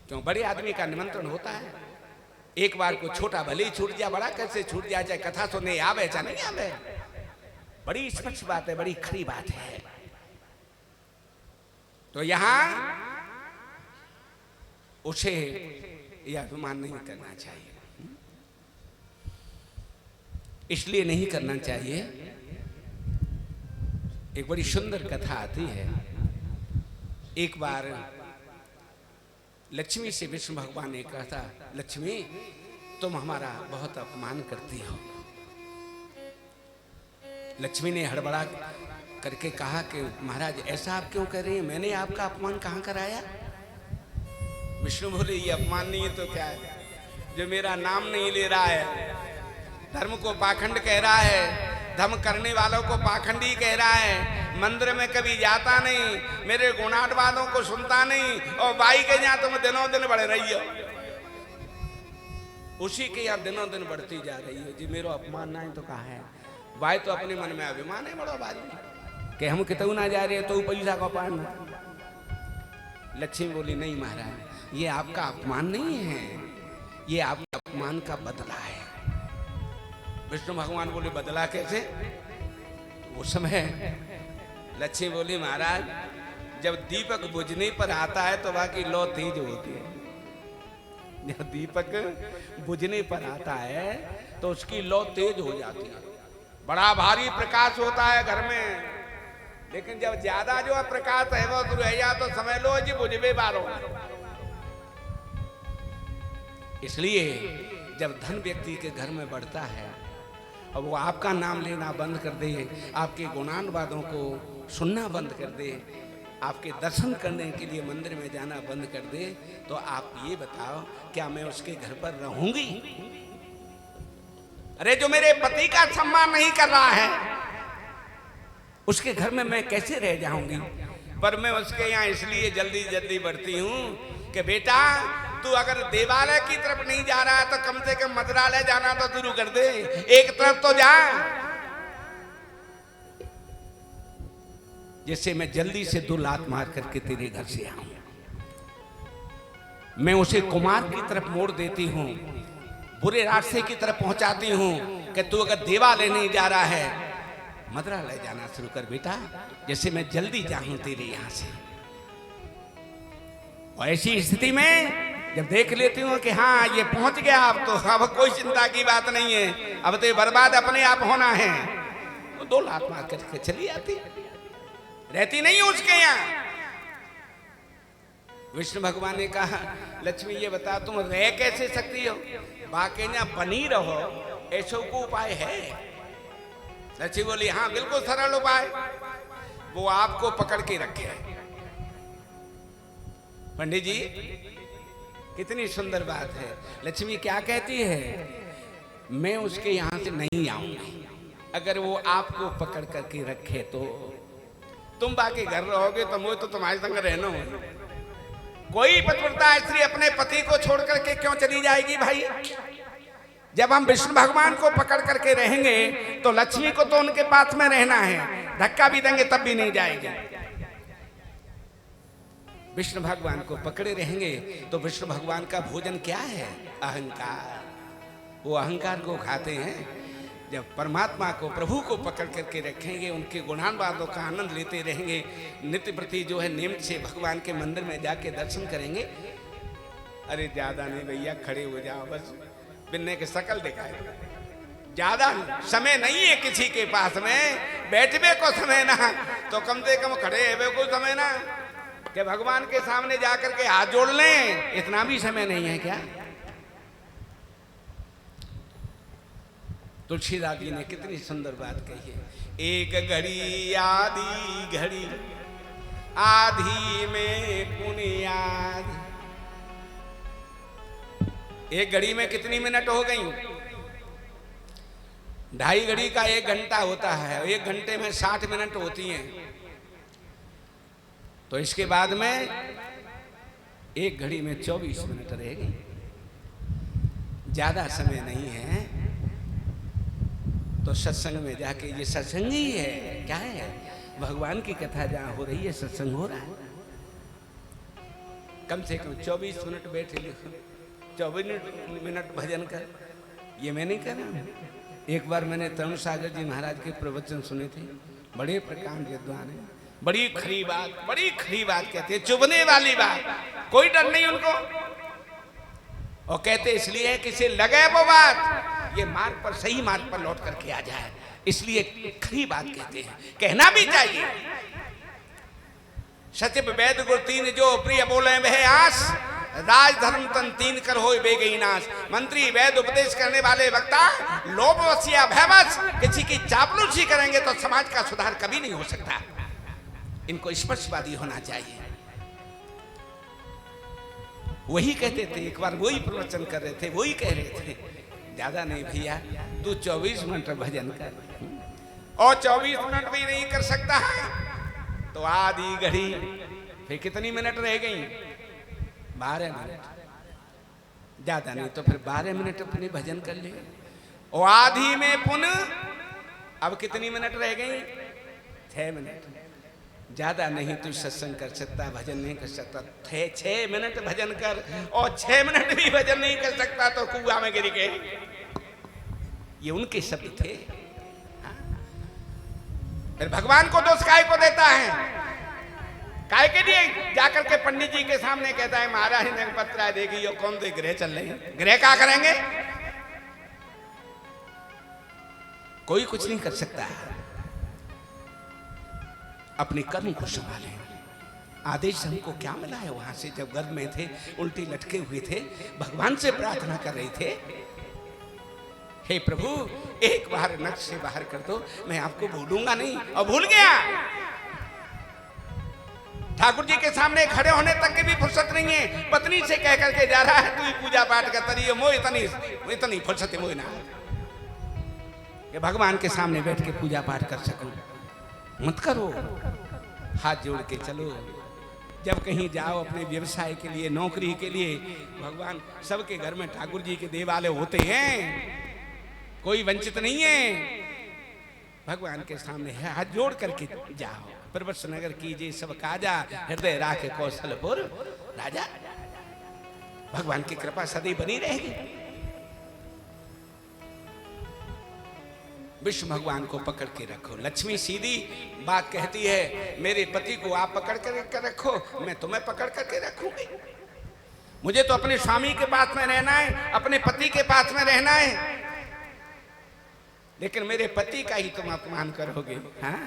क्यों? बड़े आदमी का निमंत्रण होता है। एक बार को छोटा भले ही छूट जाए, बड़ा कैसे छूट जाए, चाहे कथा सुनने आवे चाहे नहीं आवे। बड़ी स्पष्ट बात है, बड़ी खरी बात है। तो यहां उसे यह अभिमान नहीं करना चाहिए, इसलिए नहीं करना चाहिए। एक बड़ी सुंदर कथा आती है। एक बार लक्ष्मी से विष्णु भगवान ने कहा था, लक्ष्मी तुम हमारा बहुत अपमान करती हो। लक्ष्मी ने हड़बड़ा करके कहा कि महाराज ऐसा आप क्यों कर रही हैं, मैंने आपका अपमान कहाँ कराया? विष्णु बोले ये अपमान नहीं है तो क्या है, जो मेरा नाम नहीं ले रहा है, धर्म को पाखंड कह रहा है, धम करने वालों को पाखंडी कह रहा है, मंदिर में कभी जाता नहीं, मेरे गुणाटवादों को सुनता नहीं, और बाई के यहाँ तुम दिनों दिन बढ़ रही हो, उसी के यहाँ दिनों दिन बढ़ती जा रही है। जी मेरा अपमान ना है तो कहा है भाई, तो अपने मन में अभिमान है बड़ो बाजी कि हम कितू ना जा रहे हैं तो पैसा का पाना। लक्ष्मी बोली नहीं महाराज, ये आपका अपमान नहीं है, ये आपके अपमान का बदला है। विष्णु भगवान बोले बदला कैसे? उस समय लक्ष्मी बोली महाराज, जब दीपक बुझने पर आता है तो बाकी लौ तेज होती है। जब दीपक बुझने पर आता है तो उसकी लौ तेज हो जाती है, बड़ा भारी प्रकाश होता है घर में, लेकिन जब ज्यादा जो है प्रकाश है वो रह जा तो समझ लो जी बुझबे बारो। इसलिए जब धन व्यक्ति के घर में बढ़ता है और वो आपका नाम लेना बंद कर दे, आपके गुणानुवादों को सुनना बंद कर दे, आपके दर्शन करने के लिए मंदिर में जाना बंद कर दे, तो आप ये बताओ क्या मैं उसके घर पर रहूंगी? अरे जो मेरे पति का सम्मान नहीं कर रहा है उसके घर में मैं कैसे रह जाऊंगी? पर मैं उसके यहाँ इसलिए जल्दी जल्दी बढ़ती हूँ कि बेटा तू अगर देवालय की तरफ नहीं जा रहा है तो कम से कम मंत्रालय जाना तो शुरू कर दे, एक तरफ तो जा, जिससे मैं जल्दी से 2 लात मार करके तेरे घर से आऊं। मैं उसे कुमार की तरफ मोड़ देती हूं, बुरे रास्ते की तरफ पहुंचाती हूं कि तू अगर देवालय नहीं जा रहा है मंत्रालय जाना शुरू कर बेटा, जैसे मैं जल्दी जाऊं तेरे यहां से। और ऐसी स्थिति में जब देख लेती हूँ कि हाँ ये पहुंच गया, अब कोई चिंता की बात नहीं है, अब तो बर्बाद अपने आप होना है, तो 2 लात मार करके चली आती, रहती नहीं उसके यहाँ। विष्णु भगवान ने कहा लक्ष्मी ये बता तुम रह कैसे सकती हो? बाकी ना बनी रहो, ऐसा को उपाय है? लक्ष्मी बोली हाँ बिल्कुल सरल उपाय, वो आपको पकड़ के रखे। पंडित जी कितनी सुंदर बात है। लक्ष्मी क्या कहती है? मैं उसके यहां से नहीं आऊंगी, अगर वो आपको पकड़ करके रखे तो तुम बाकी घर रहोगे तो मुझे तो तुम्हारे संग रहना हो। कोई पतिव्रता स्त्री अपने पति को छोड़ करके क्यों चली जाएगी भाई? जब हम विष्णु भगवान को पकड़ करके रहेंगे तो लक्ष्मी को तो उनके पास में रहना है, धक्का भी देंगे तब भी नहीं जाएगी। विष्णु भगवान को पकड़े रहेंगे तो विष्णु भगवान का भोजन क्या है? अहंकार। वो अहंकार को खाते हैं। जब परमात्मा को प्रभु को पकड़ करके रखेंगे, उनके गुणानुवादों का आनंद लेते रहेंगे, नित्य प्रति जो है नियम से भगवान के मंदिर में जाके दर्शन करेंगे। अरे ज्यादा नहीं भैया, खड़े हो जाओ बस, बिन्ने के शकल दिखाए, ज्यादा समय नहीं है किसी के पास में, बैठने को समय ना तो कम से कम खड़े हुए को समय ना कि भगवान के सामने जाकर के हाथ जोड़ लें, इतना भी समय नहीं है क्या? तुलसीदास जी ने कितनी सुंदर बात कही है। एक घड़ी आधी घड़ी, आधी में पुनियाद। एक घड़ी में कितनी मिनट हो गई? 2.5 घड़ी का 1 घंटा होता है, 1 घंटे में 60 मिनट होती हैं। तो इसके बाद में 1 घड़ी में 24 मिनट रहेगी, ज्यादा समय नहीं है। तो सत्संग में जाके, ये सत्संग ही है, क्या है? भगवान की कथा जहाँ हो रही है सत्संग हो रहा है। कम से कम 24 मिनट बैठे लिखो, 24 मिनट भजन कर। ये मैं नहीं कर रहा। एक बार मैंने तरुण सागर जी महाराज के प्रवचन सुने थे, बड़े प्रकांड विद्वान है, बड़ी खरी बात कहते हैं, चुभने वाली बात, कोई डर नहीं उनको। और कहते इसलिए है कि से लगे वो बात, ये मार्ग पर, सही मार्ग पर लौट करके आ जाए, इसलिए खरी बात कहते हैं, कहना भी चाहिए। सचिव वैद गुर 3 जो प्रिय बोले वह आस, राज धर्म तन 3 कर हो बेगई नाश। मंत्री वैद उपदेश करने वाले वक्ता लोभ वसिया भयवश किसी की चापलूसी करेंगे तो समाज का सुधार कभी नहीं हो सकता। इनको स्पर्शवादी होना चाहिए। वही कहते थे, एक बार वही प्रवचन कर रहे थे, वही कह रहे थे, ज्यादा नहीं भैया, तू 24 मिनट भजन कर, और 24 मिनट भी नहीं कर सकता है तो आधी घड़ी, फिर कितनी मिनट रह गई? 12 मिनट, ज्यादा नहीं तो फिर 12 मिनट अपने भजन कर ले। और आधी में पुनः अब कितनी मिनट रह गई? 6 मिनट, ज्यादा नहीं तू सत्संग कर सकता, भजन नहीं कर सकता। 6 मिनट भजन कर, और 6 मिनट भी भजन नहीं कर सकता तो कुआं में गिर गए। ये उनके शब्द थे। फिर भगवान को दोष काय को देता है? काय के लिए जाकर के पंडित जी के सामने कहता है महाराज ने पत्र देगी, ये कौन से ग्रह चल रहे हैं, ग्रह क्या करेंगे? कोई कुछ नहीं कर सकता है। अपने कर्म को संभालें। आदेश हमको क्या मिला है? वहां से जब गर्भ में थे, उल्टी लटके हुए थे, भगवान से प्रार्थना कर रहे थे, हे प्रभु एक बार नक्श से बाहर कर दो, मैं आपको भूलूंगा नहीं। और भूल गया। ठाकुर जी के सामने खड़े होने तक की भी फुर्सत नहीं है। पत्नी से कह करके जा रहा है, तू ही पूजा पाठ का तरी मोह इतनी फुर्सत मोह ना कि भगवान के सामने बैठ के पूजा पाठ कर सकूं। मत करो, हाथ जोड़ के चलो। जब कहीं जाओ अपने व्यवसाय के लिए, नौकरी के लिए, भगवान सबके घर में ठाकुर जी के देवालय होते हैं, कोई वंचित नहीं है। भगवान के सामने हाथ जोड़ करके जाओ। प्रवत्स नगर कीजिए सब काजा, हृदय राखे कौशलपुर राजा। भगवान की कृपा सदैव बनी रहेगी। विष्णु भगवान को पकड़ के रखो। लक्ष्मी सीधी बात कहती है, मेरे पति को आप पकड़ कर रखो, मैं तुम्हें पकड़ करके रखूंगी। मुझे तो अपने स्वामी के पास में रहना है, अपने पति के पास में रहना है, लेकिन मेरे पति का ही तुम अपमान करोगे। हाँ?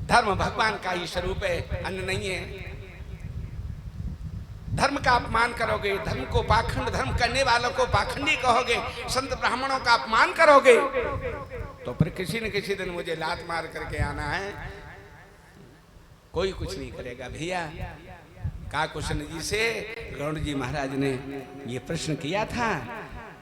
धर्म भगवान का ही स्वरूप है, अन्य नहीं है। धर्म का अपमान करोगे, धर्म को पाखंड, धर्म करने वालों को पाखंडी कहोगे, संत ब्राह्मणों का अपमान करोगे, तो फिर किसी न किसी दिन मुझे लात मार करके आना है। कोई कुछ नहीं करेगा। भैया काकुशन जी से गौड़ जी महाराज ने ये प्रश्न किया था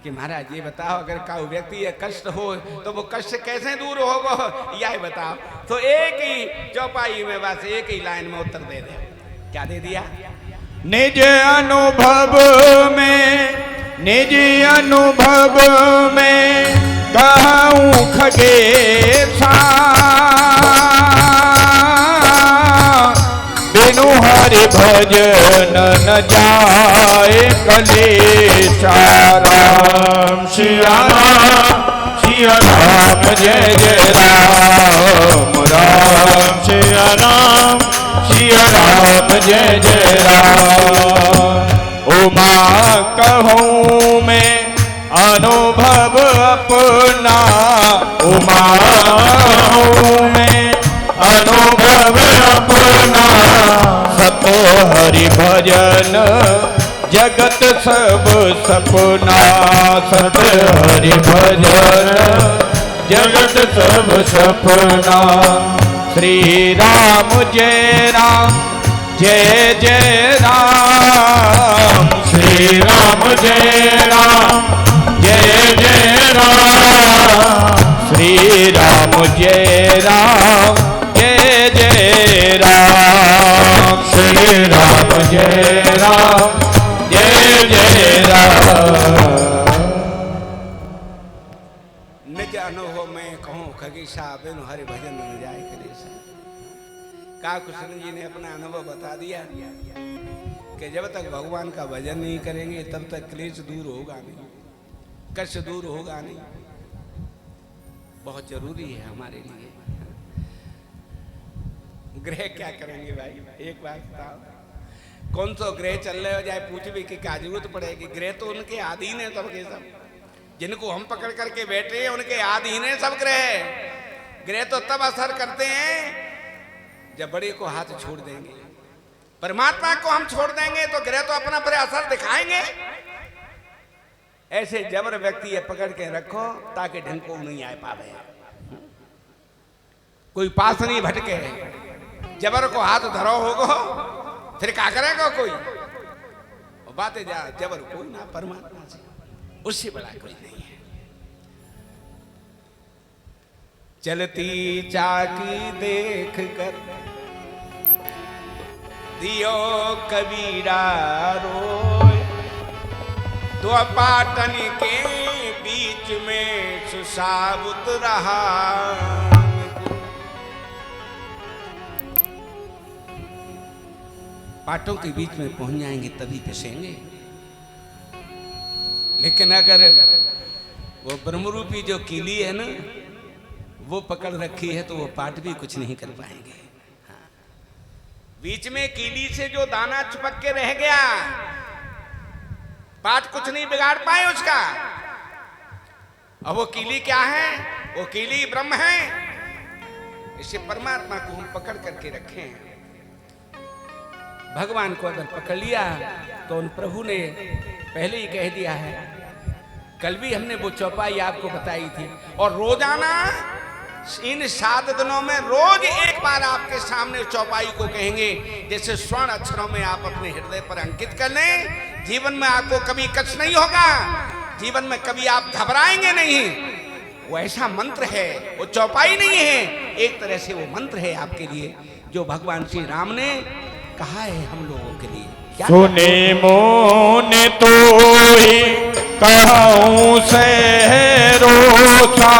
कि महाराज ये बताओ, अगर का व्यक्ति ये कष्ट हो तो वो कष्ट कैसे दूर होगा, यह बताओ। तो एक ही चौपाई में बस एक ही लाइन में उत्तर दे दे। क्या दे दिया? निज अनुभव में, निज अनुभव में कहूँ खगेशा, बिनु हरि भजन न जाए कलेशा। राम सिया राम जय जय राम, राम सिया राम जय जय राम। उमा कहूँ मैं अनुभव अपना, उमा कहूँ मैं अनुभव अपना। सत हरि भजन जगत सब सपना, सत हरि भजन जगत सब सपना। श्री राम जय राम जय जय राम, श्री राम जय राम जय जय राम, श्री राम जय राम जय जय राम, श्री राम जय राम जय जय राम। निज अनुभव में कहूँ खगेशा, बिनु हरि भजन न जाए कलेशा। काकुशन जी ने अपना अनुभव बता दिया कि जब तक भगवान का भजन नहीं करेंगे तब तक क्लेश दूर होगा नहीं, कष्ट दूर होगा नहीं। बहुत जरूरी है हमारे लिए। ग्रह क्या करेंगे भाई? एक बात बताओ, कौन सा ग्रह चल रहे हो जाए पूछ भी कि क्या जरूरत पड़ेगी? ग्रह तो उनके अधीन है सबके सब, जिनको हम पकड़ करके बैठे हैं उनके अधीन है सब ग्रह। ग्रह तो तब असर करते हैं जब बड़े को हाथ छोड़ देंगे। परमात्मा को हम छोड़ देंगे तो ग्रह तो अपना पर असर दिखाएंगे। ऐसे जबर व्यक्ति ये पकड़ के रखो ताकि ढंग को नहीं आ पावे, कोई पास नहीं भटके। जबर को हाथ धरो होगो फिर क्या करेगा कोई? बातें जा जबर कोई ना, परमात्मा से उससे बड़ा कोई नहीं है। चलती चाकी देख कर दियो कबीरा रोए, दो पाटन के बीच में सुसाबुत रहा। पाटों के बीच में पहुंच जाएंगे तभी पिसेंगे, लेकिन अगर वो ब्रह्मरूपी जो कीली है ना वो पकड़ रखी है तो वो पाट भी कुछ नहीं कर पाएंगे। हाँ। बीच में कीली से जो दाना चिपक के रह गया पाट कुछ नहीं बिगाड़ पाए उसका। अब वो कीली क्या है? वो कीली ब्रह्म है। इसे परमात्मा को हम पकड़ करके रखें। भगवान को अगर पकड़ लिया तो उन प्रभु ने पहले ही कह दिया है, कल भी हमने वो चौपाई आपको बताई थी, और रोजाना इन 7 दिनों में रोज एक बार आपके सामने चौपाई को कहेंगे, जैसे स्वर्ण अक्षरों में आप अपने हृदय पर अंकित कर लें। जीवन में आपको कभी कष्ट नहीं होगा, जीवन में कभी आप घबराएंगे नहीं। वो ऐसा मंत्र है, वो चौपाई नहीं है, एक तरह से वो मंत्र है आपके लिए, जो भगवान श्री राम ने कहा है हम लोगों के लिए। क्या सुने मोने तो ही कहूँ से रोसा,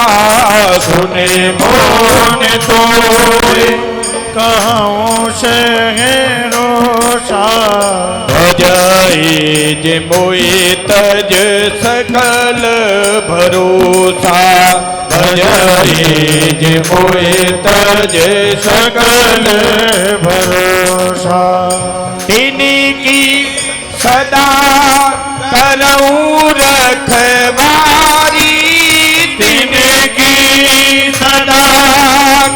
सुने मोने तो ही कहूँ से रोसा, भजई जे मोई तज सकल भरोसा, भजई जे मोई तज सकल भरोसा, तिनकी सदा करऊं रखवारी, तिनकी सदा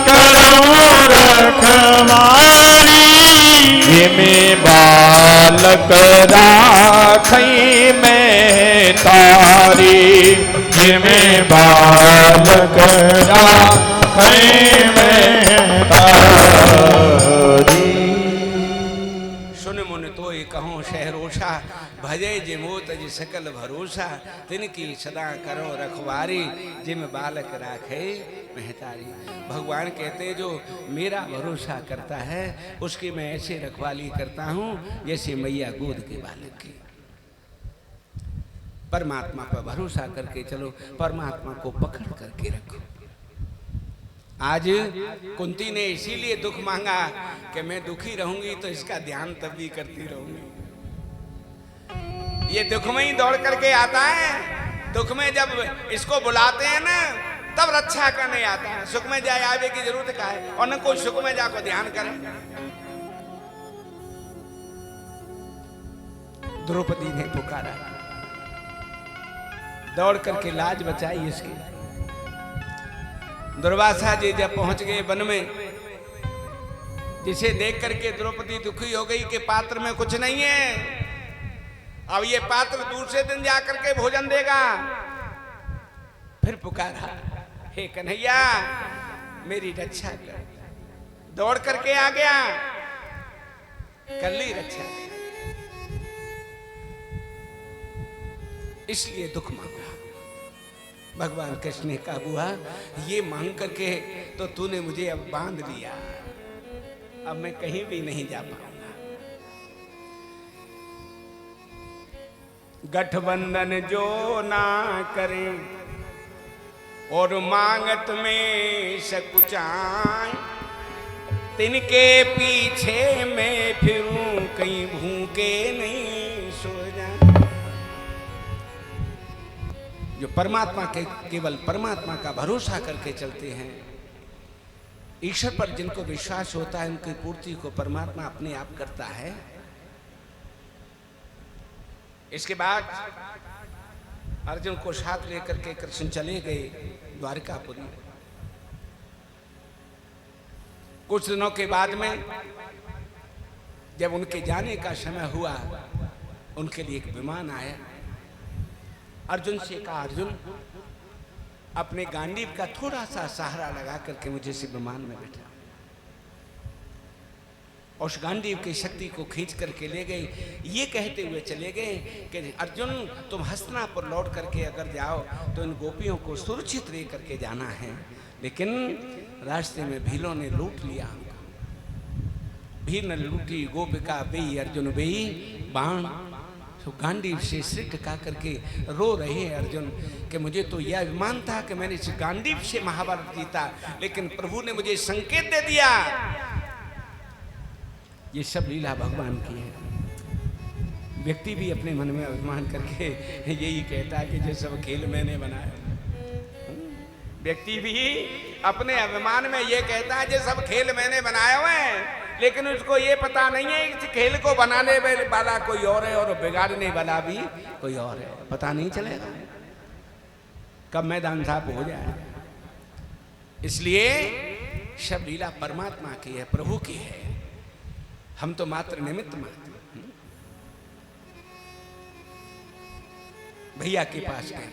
करऊं रखवारी, जिमें बालक राखई में तारी, जिमें बालक राखई में तारी। कहूँ शहरोषा, भजय जिमो तज सकल भरोसा, तिनकी सदा करो रखवारी, जिम बालक राखे महतारी। भगवान कहते हैं जो मेरा भरोसा करता है उसकी मैं ऐसे रखवाली करता हूँ जैसे मैया गोद के बालक की। परमात्मा पर भरोसा करके चलो, परमात्मा को पकड़ करके रखो। आज कुंती ने इसीलिए दुख मांगा कि मैं दुखी रहूंगी तो इसका ध्यान तब भी करती रहूंगी। ये दुख में ही दौड़ करके आता है, दुख में जब इसको बुलाते हैं ना तब रक्षा करने आता है। सुख में जाए आवे की जरूरत का है, और न कोई सुख में जाकर ध्यान करे। द्रौपदी ने पुकारा, दौड़ करके लाज बचाई इसकी। दुर्वासा जी जब पहुंच गए वन में, जिसे देख करके द्रौपदी दुखी हो गई कि पात्र में कुछ नहीं है, अब ये पात्र दूसरे दिन जाकर के भोजन देगा। फिर पुकारा, हे कन्हैया मेरी रक्षा कर। दौड़ करके आ गया, कर ली रक्षा, इसलिए दुख मांगा। भगवान कृष्ण ने कहा, बुआ ये मांग करके तो तूने मुझे अब बांध लिया, अब मैं कहीं भी नहीं जा पाऊंगा। गठबंधन जो ना करे और मांगत में सकुचाए, तिनके पीछे मैं फिरूं कहीं भूखे नहीं सो जाए। जो परमात्मा के केवल परमात्मा का भरोसा करके चलते हैं, ईश्वर पर जिनको विश्वास होता है, उनकी पूर्ति को परमात्मा अपने आप करता है। इसके बाद अर्जुन को साथ लेकर के कृष्ण चले गए द्वारकापुरी। कुछ दिनों के बाद में जब उनके जाने का समय हुआ, उनके लिए एक विमान आया। अर्जुन से कहा, अर्जुन अपने गांडीव का थोड़ा सा सहारा लगा करके मुझे इस विमान में बैठा। उस गांडीव की शक्ति को खींच करके ले गए। ये कहते हुए चले गए कि अर्जुन तुम हस्तिनापुर लौट करके अगर जाओ तो इन गोपियों को सुरक्षित ले करके जाना है। लेकिन रास्ते में भीलों ने लूट लिया हमको। भील ने लूटी गोपिका बेई अर्जुन बेई बाण। तो गांडीव से सिर टिका करके रो रहे हैं अर्जुन कि मुझे तो यह अभिमान था कि मैंने इस गांडीव से महाभारत जीता, लेकिन प्रभु ने मुझे संकेत दे दिया। ये सब लीला भगवान की है। व्यक्ति भी अपने मन में अभिमान करके यही कहता है कि ये सब खेल मैंने बनाया। व्यक्ति भी अपने अभिमान में ये कहता है ये सब खेल मैंने बनाए हुए हैं, लेकिन उसको ये पता नहीं है इस खेल को बनाने वाला कोई और है और बिगाड़ने वाला भी कोई और है। पता नहीं चलेगा कब मैदान साफ हो जाए। इसलिए सब लीला परमात्मा की है, प्रभु की है, हम तो मात्र निमित्त मात्र। भैया के पास गए,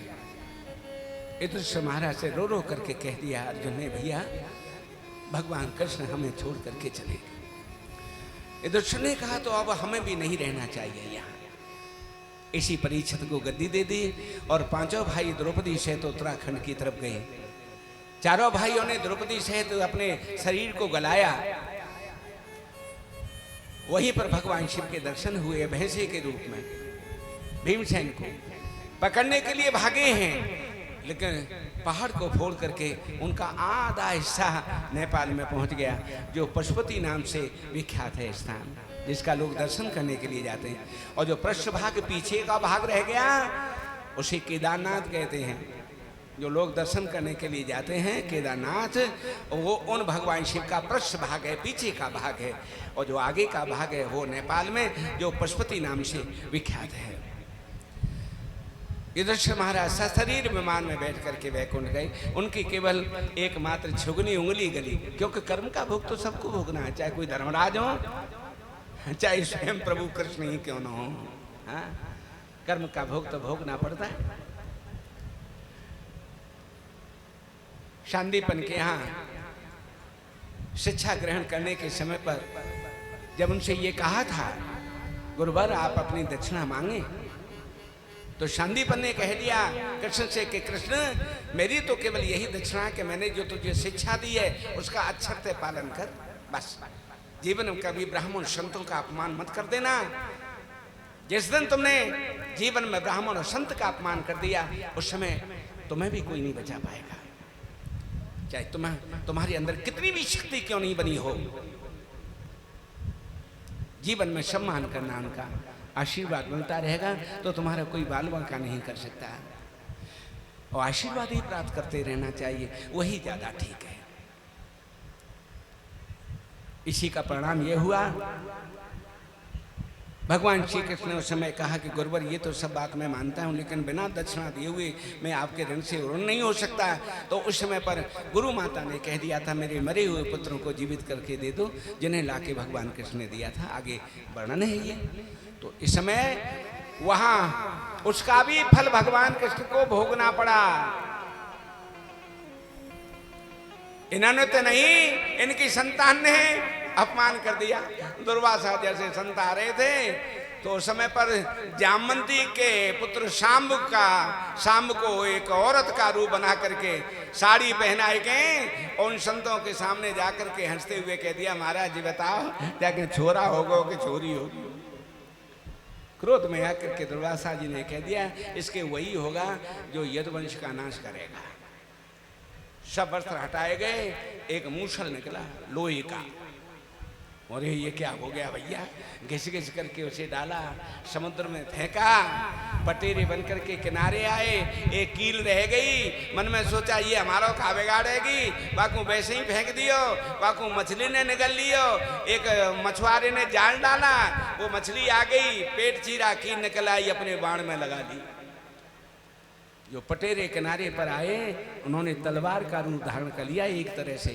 इधर महाराज से रो रो करके कह दिया अर्जुन ने, भैया भगवान कृष्ण हमें छोड़ करके चले गए। इधर ने कहा तो अब हमें भी नहीं रहना चाहिए यहाँ। इसी परीक्षित को गद्दी दे दी और पांचों भाई द्रौपदी सहित उत्तराखंड की तरफ गए। चारों भाइयों ने द्रौपदी सहित अपने शरीर को गलाया। वहीं पर भगवान शिव के दर्शन हुए भैंसे के रूप में। भीमसेन को पकड़ने के लिए भागे हैं, लेकिन पहाड़ को फोड़ करके उनका आधा हिस्सा नेपाल में पहुंच गया, जो पशुपति नाम से विख्यात है स्थान, जिसका लोग दर्शन करने के लिए जाते हैं। और जो पृष्ठभाग पीछे का भाग रह गया उसे केदारनाथ कहते हैं। जो लोग दर्शन करने के लिए जाते हैं केदारनाथ, वो उन भगवान शिव का पृष्ठभाग है, पीछे का भाग है। और जो आगे का भाग है वो नेपाल में जो पशुपति नाम से विख्यात है। इधर से महाराज सशरीर विमान में बैठ करके वैकुंठ गए। उनकी केवल एकमात्र छुगनी उंगली गली, क्योंकि कर्म का भोग तो सबको भोगना है, चाहे कोई धर्मराज हो, चाहे स्वयं प्रभु कृष्ण ही क्यों न हो। हाँ, कर्म का भोग तो भोगना पड़ता है। शांतिपन के यहाँ शिक्षा ग्रहण करने के समय पर जब उनसे ये कहा था गुरुवर आप अपनी दक्षिणा मांगे, तो शांतिपन ने कह दिया कृष्ण से कि कृष्ण मेरी तो केवल यही दक्षिणा है कि मैंने जो तुझे शिक्षा दी है उसका अक्षर से पालन कर, बस। जीवन में कभी ब्राह्मण संतों का अपमान मत कर देना। जिस दिन तुमने जीवन में ब्राह्मण और संत का अपमान कर दिया उस समय तुम्हें भी कोई नहीं बचा पाएगा, चाहे तुम्हारे अंदर कितनी भी शक्ति क्यों नहीं बनी हो। जीवन में सम्मान करना, उनका आशीर्वाद मिलता रहेगा तो तुम्हारा कोई बाल बांका नहीं कर सकता, और आशीर्वाद ही प्राप्त करते रहना चाहिए, वही ज्यादा ठीक है। इसी का परिणाम यह हुआ भगवान श्री कृष्ण ने उस समय कहा कि गुरुवर ये तो सब बात मैं मानता हूँ, लेकिन बिना दक्षिणा दिए हुए मैं आपके ऋण से ऋण नहीं हो सकता। तो उस समय पर गुरु माता ने कह दिया था मेरे मरे हुए पुत्रों को जीवित करके दे दो, जिन्हें लाके भगवान कृष्ण ने दिया था। आगे वर्णन है ये। तो इस समय वहां उसका भी फल भगवान कृष्ण को भोगना पड़ा। इन्होंने तो नहीं, इनकी संतान ने अपमान कर दिया। दुर्वासा जैसे संत आ रहे थे तो उस समय पर जामवंती के पुत्र शाम्ब को एक औरत का रूप बना करके साड़ी पहनाए गए, उन संतों के सामने जाकर के हंसते हुए कह दिया महाराज जी बताओ जाके छोरा होगा कि छोरी होगी। क्रोध में आकर के दुर्वासा जी ने कह दिया इसके वही होगा जो यदुवंश का नाश करेगा। सब वस्त्र हटाए गए, एक मूसल निकला लोहे का, और ये क्या हो गया भैया, घिस घिस करके उसे डाला, समुद्र में फेंका, पटेरे बन करके किनारे आए, एक कील रह गई। मन में सोचा ये हमारा खा बिगाड़ेगी, बाकू वैसे ही फेंक दियो, बाकू मछली ने निकल लियो। एक मछुआरे ने जाल डाला, वो मछली आ गई, पेट चीरा, कील निकल आई, अपने बाण में लगा दी। जो पटेरे किनारे पर आए उन्होंने तलवार का रूप धारण कर लिया एक तरह से,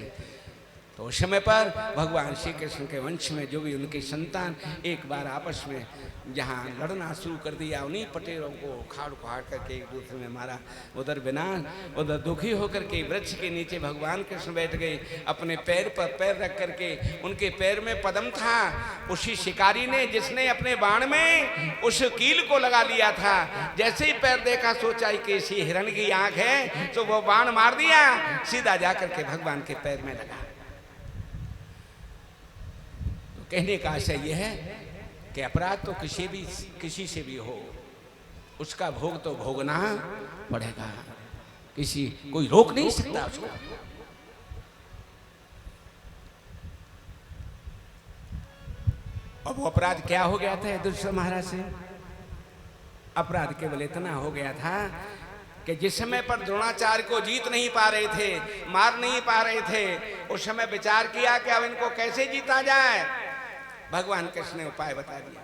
तो उस समय पर भगवान श्री कृष्ण के वंश में जो भी उनके संतान एक बार आपस में जहाँ लड़ना शुरू कर दिया, उन्हीं पटेरों को उखाड़ उखाड़ करके एक दूसरे में मारा। उधर विनाश, उधर दुखी होकर के वृक्ष के नीचे भगवान कृष्ण बैठ गए, अपने पैर पर पैर रख करके। उनके पैर में पद्म था। उसी शिकारी ने, जिसने अपने बाण में उस कील को लगा लिया था, जैसे ही पैर देखा सोचा कि इसी हिरण की आंख है, तो वो बाण मार दिया, सीधा जाकर के भगवान के पैर में लगा। तो कहने का आशय यह है कि अपराध तो किसी से भी हो, उसका भोग तो भोगना पड़ेगा, कोई रोक नहीं सकता उसको। अब वो अपराध क्या हो गया था युधिष्ठिर महाराज से? अपराध केवल इतना हो गया था कि जिस समय पर द्रोणाचार्य को जीत नहीं पा रहे थे, मार नहीं पा रहे थे, उस समय विचार किया कि अब इनको कैसे जीता जाए। भगवान कृष्ण ने उपाय बता दिया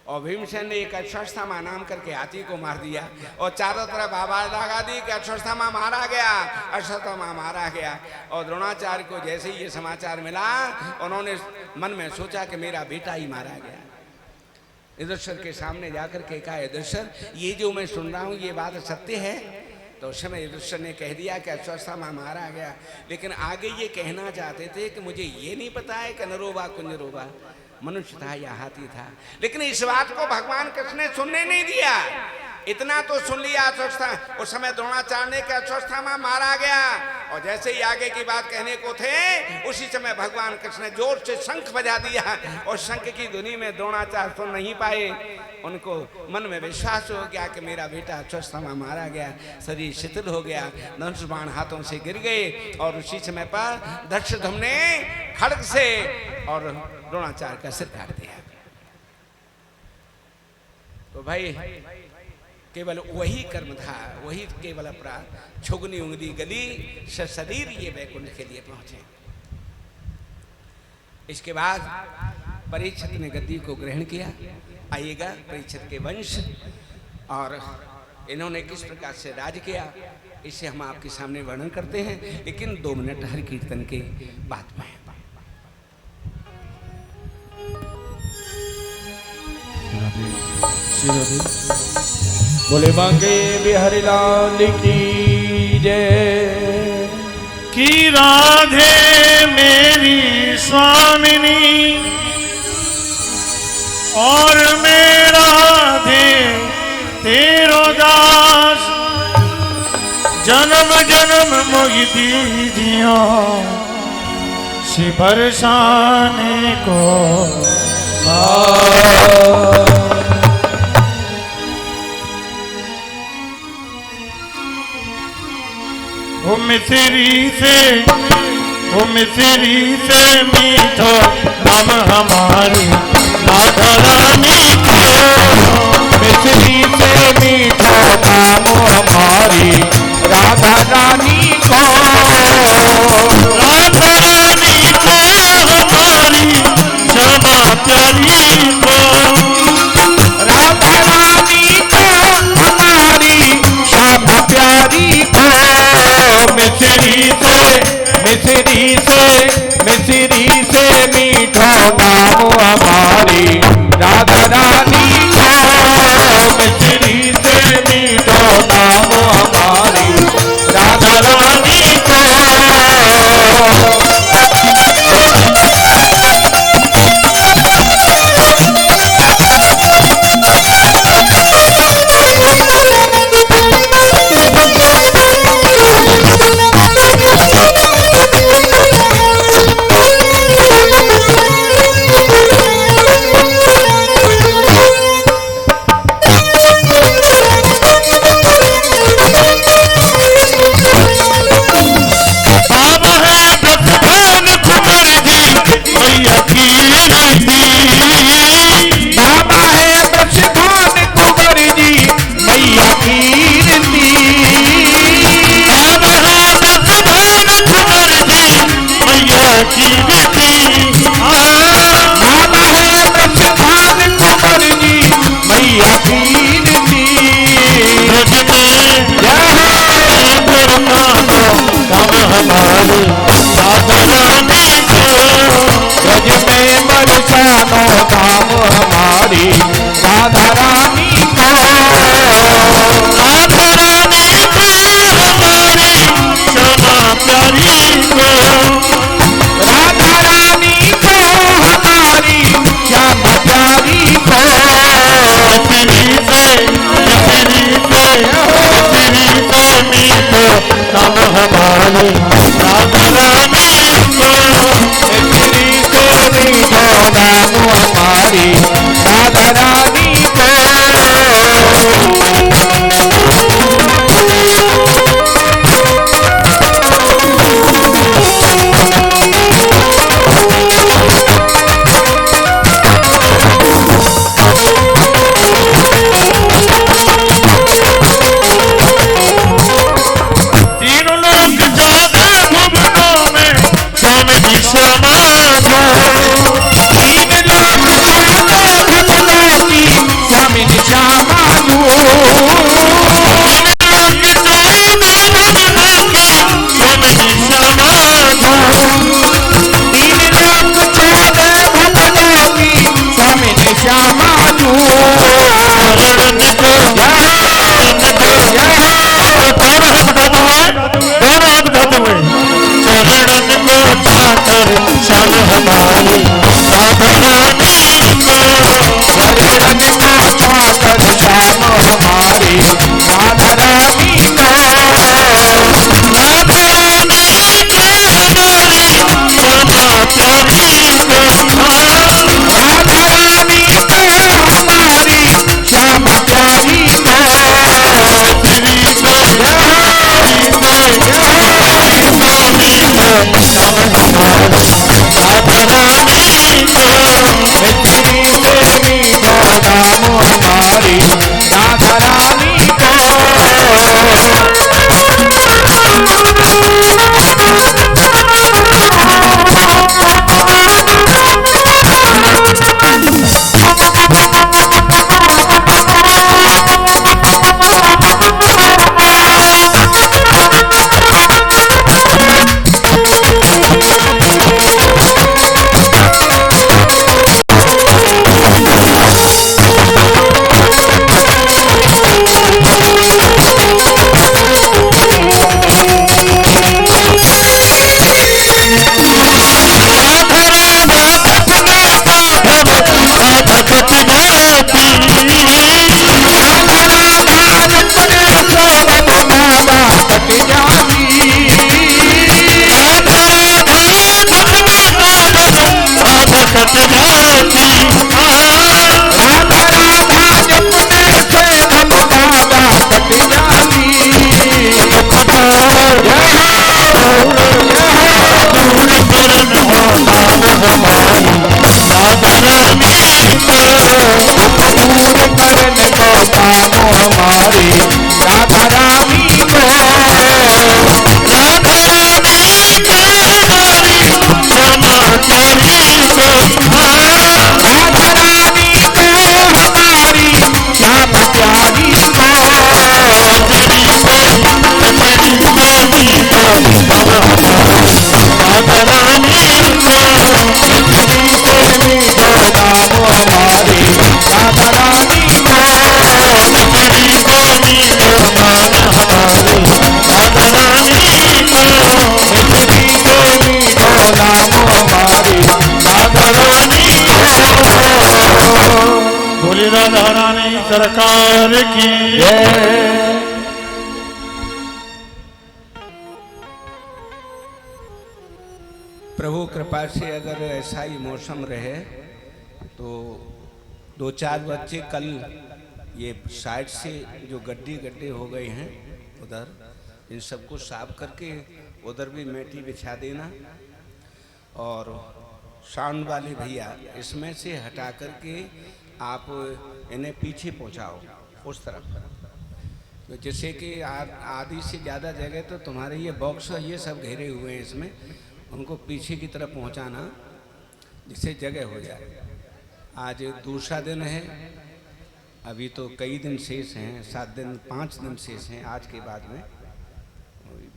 और भीमसेन ने एक अश्वत्थामा नाम करके हाथी को मार दिया और चारों तरफ आवाज लगा दी कि अश्वत्थामा मारा गया, अश्वत्थामा मारा गया। और द्रोणाचार्य को जैसे ही ये समाचार मिला, उन्होंने मन में सोचा कि मेरा बेटा ही मारा गया। युधिष्ठिर के सामने जाकर के कहा, युधिष्ठिर ये जो मैं सुन रहा हूँ ये बात सत्य है? तो उस समय युधिष्ठिर ने कह दिया कि अश्वत्थामा मारा गया, लेकिन आगे ये कहना चाहते थे कि मुझे ये नहीं पता है कि नरोबा कुंजरोबा मनुष्य था या हाथी था। लेकिन इस बात को भगवान कृष्ण ने सुनने नहीं दिया। इतना तो सुन लिया अश्वत्थामा, उस समय द्रोणाचार्य ने कि अश्वत्थामा मारा गया, और जैसे ही आगे की बात कहने को थे, उसी समय भगवान कृष्ण ने जोर से शंख बजा दिया और शंख की ध्वनि में द्रोणाचार्य सुन नहीं पाए। उनको मन में विश्वास हो गया कि मेरा बेटा अश्वत्थामा मारा गया, शरीर शिथिल हो गया, धनुष बाण हाथों से गिर गए, और उसी समय पर धर्षध्वम ने खड्ग से और द्रोणाचार्य का सिर काट दिया। तो भाई केवल वही कर्म था, वही केवल अपराध। छुगनी उंगली गली शरीर ये वैकुंठ के लिए पहुंचे। इसके बाद परीक्षित ने गद्दी को ग्रहण किया। आइएगा परीक्षित के वंश और इन्होंने किस प्रकार से राज किया, इसे हम आपके सामने वर्णन करते हैं, लेकिन 2 मिनट हरि कीर्तन के बाद में। बोले बांके बिहारी लाल की जय। की राधे मेरी स्वामिनी और मेरा राधे तेरो दास, जन्म जन्म मोहि दीजियो से बरसाने को ओ मिसरी से मीठो नाम हमारी राधा रानी को। मिसरी से मीठो नाम हमारी राधा रानी को। राधा रानी को हमारी श्यामा प्यारी को। राधा रानी को हमारी श्यामा प्यारी को। मिसरी से मीठो नाम हमारी राधा रानी को। मिसरी से मीठो नाम हमारी सरकार की जय। प्रभु कृपा से अगर ऐसा ही मौसम रहे तो 2-4 बच्चे कल ये साइड से जो गड्ढे हो गए हैं उधर, इन सबको साफ करके उधर भी मेटी बिछा देना, और साउंड वाले भैया इसमें से हटा करके आप इन्हें पीछे पहुंचाओ उस तरफ, तो जैसे कि आधी से ज़्यादा जगह तो तुम्हारे ये बॉक्स ये सब घेरे हुए हैं, इसमें उनको पीछे की तरफ पहुंचाना जिससे जगह हो जाए। आज दूसरा दिन है, अभी तो कई दिन शेष हैं, 5 दिन शेष हैं आज के बाद में।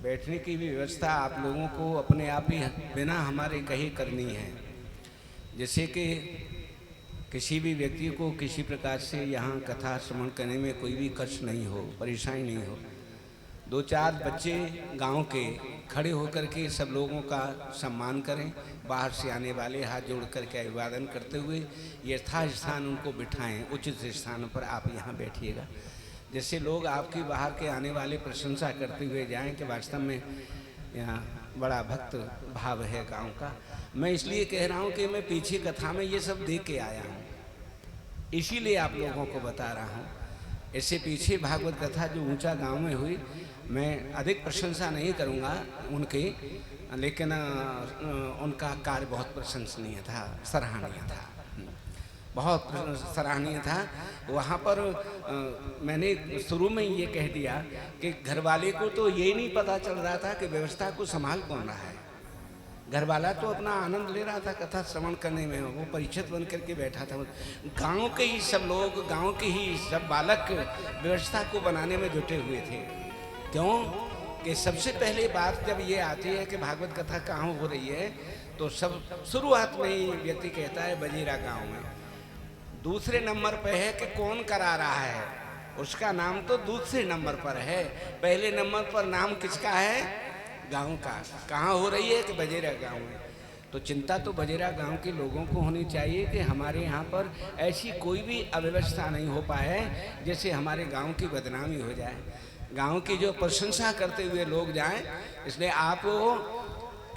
बैठने की भी व्यवस्था आप लोगों को अपने आप ही बिना हमारे कहे करनी है, जैसे कि किसी भी व्यक्ति को किसी प्रकार से यहाँ कथा श्रवण करने में कोई भी कष्ट नहीं हो, परेशानी नहीं हो। 2-4 बच्चे गांव के खड़े होकर के सब लोगों का सम्मान करें, बाहर से आने वाले हाथ जोड़ करके अभिवादन करते हुए यथा स्थान उनको बिठाएं, उचित स्थानों पर आप यहाँ बैठिएगा, जिससे लोग आपकी बाहर के आने वाले प्रशंसा करते हुए जाएं कि वास्तव में यहाँ बड़ा भक्त भाव है गांव का। मैं इसलिए कह रहा हूँ कि मैं पीछे कथा में ये सब देख के आया हूँ, इसीलिए आप लोगों को बता रहा हूँ। इससे पीछे भागवत कथा जो ऊंचा गांव में हुई, मैं अधिक प्रशंसा नहीं करूंगा उनकी, लेकिन उनका कार्य बहुत प्रशंसनीय था, सराहनीय था, बहुत सराहनीय था। वहाँ पर मैंने शुरू में ये कह दिया कि घर वाले को तो ये नहीं पता चल रहा था कि व्यवस्था को संभाल कौन रहा है। घर वाला तो अपना आनंद ले रहा था कथा श्रवण करने में, वो परिचित बन करके बैठा था। गांव के ही सब लोग, गांव के ही सब बालक व्यवस्था को बनाने में जुटे हुए थे। क्यों कि सबसे पहले बात जब ये आती है कि भागवत कथा कहाँ हो रही है, तो सब शुरुआत में ही व्यक्ति कहता है बजीरा गांव में। दूसरे नंबर पर है कि कौन करा रहा है, उसका नाम तो दूसरे नंबर पर है। पहले नंबर पर नाम किसका है? गांव का। कहाँ हो रही है? कि बजेरा गांव में। तो चिंता तो बजेरा गांव के लोगों को होनी चाहिए कि हमारे यहाँ पर ऐसी कोई भी अव्यवस्था नहीं हो पाए जैसे हमारे गांव की बदनामी हो जाए, गांव की जो प्रशंसा करते हुए लोग जाएं। इसलिए आप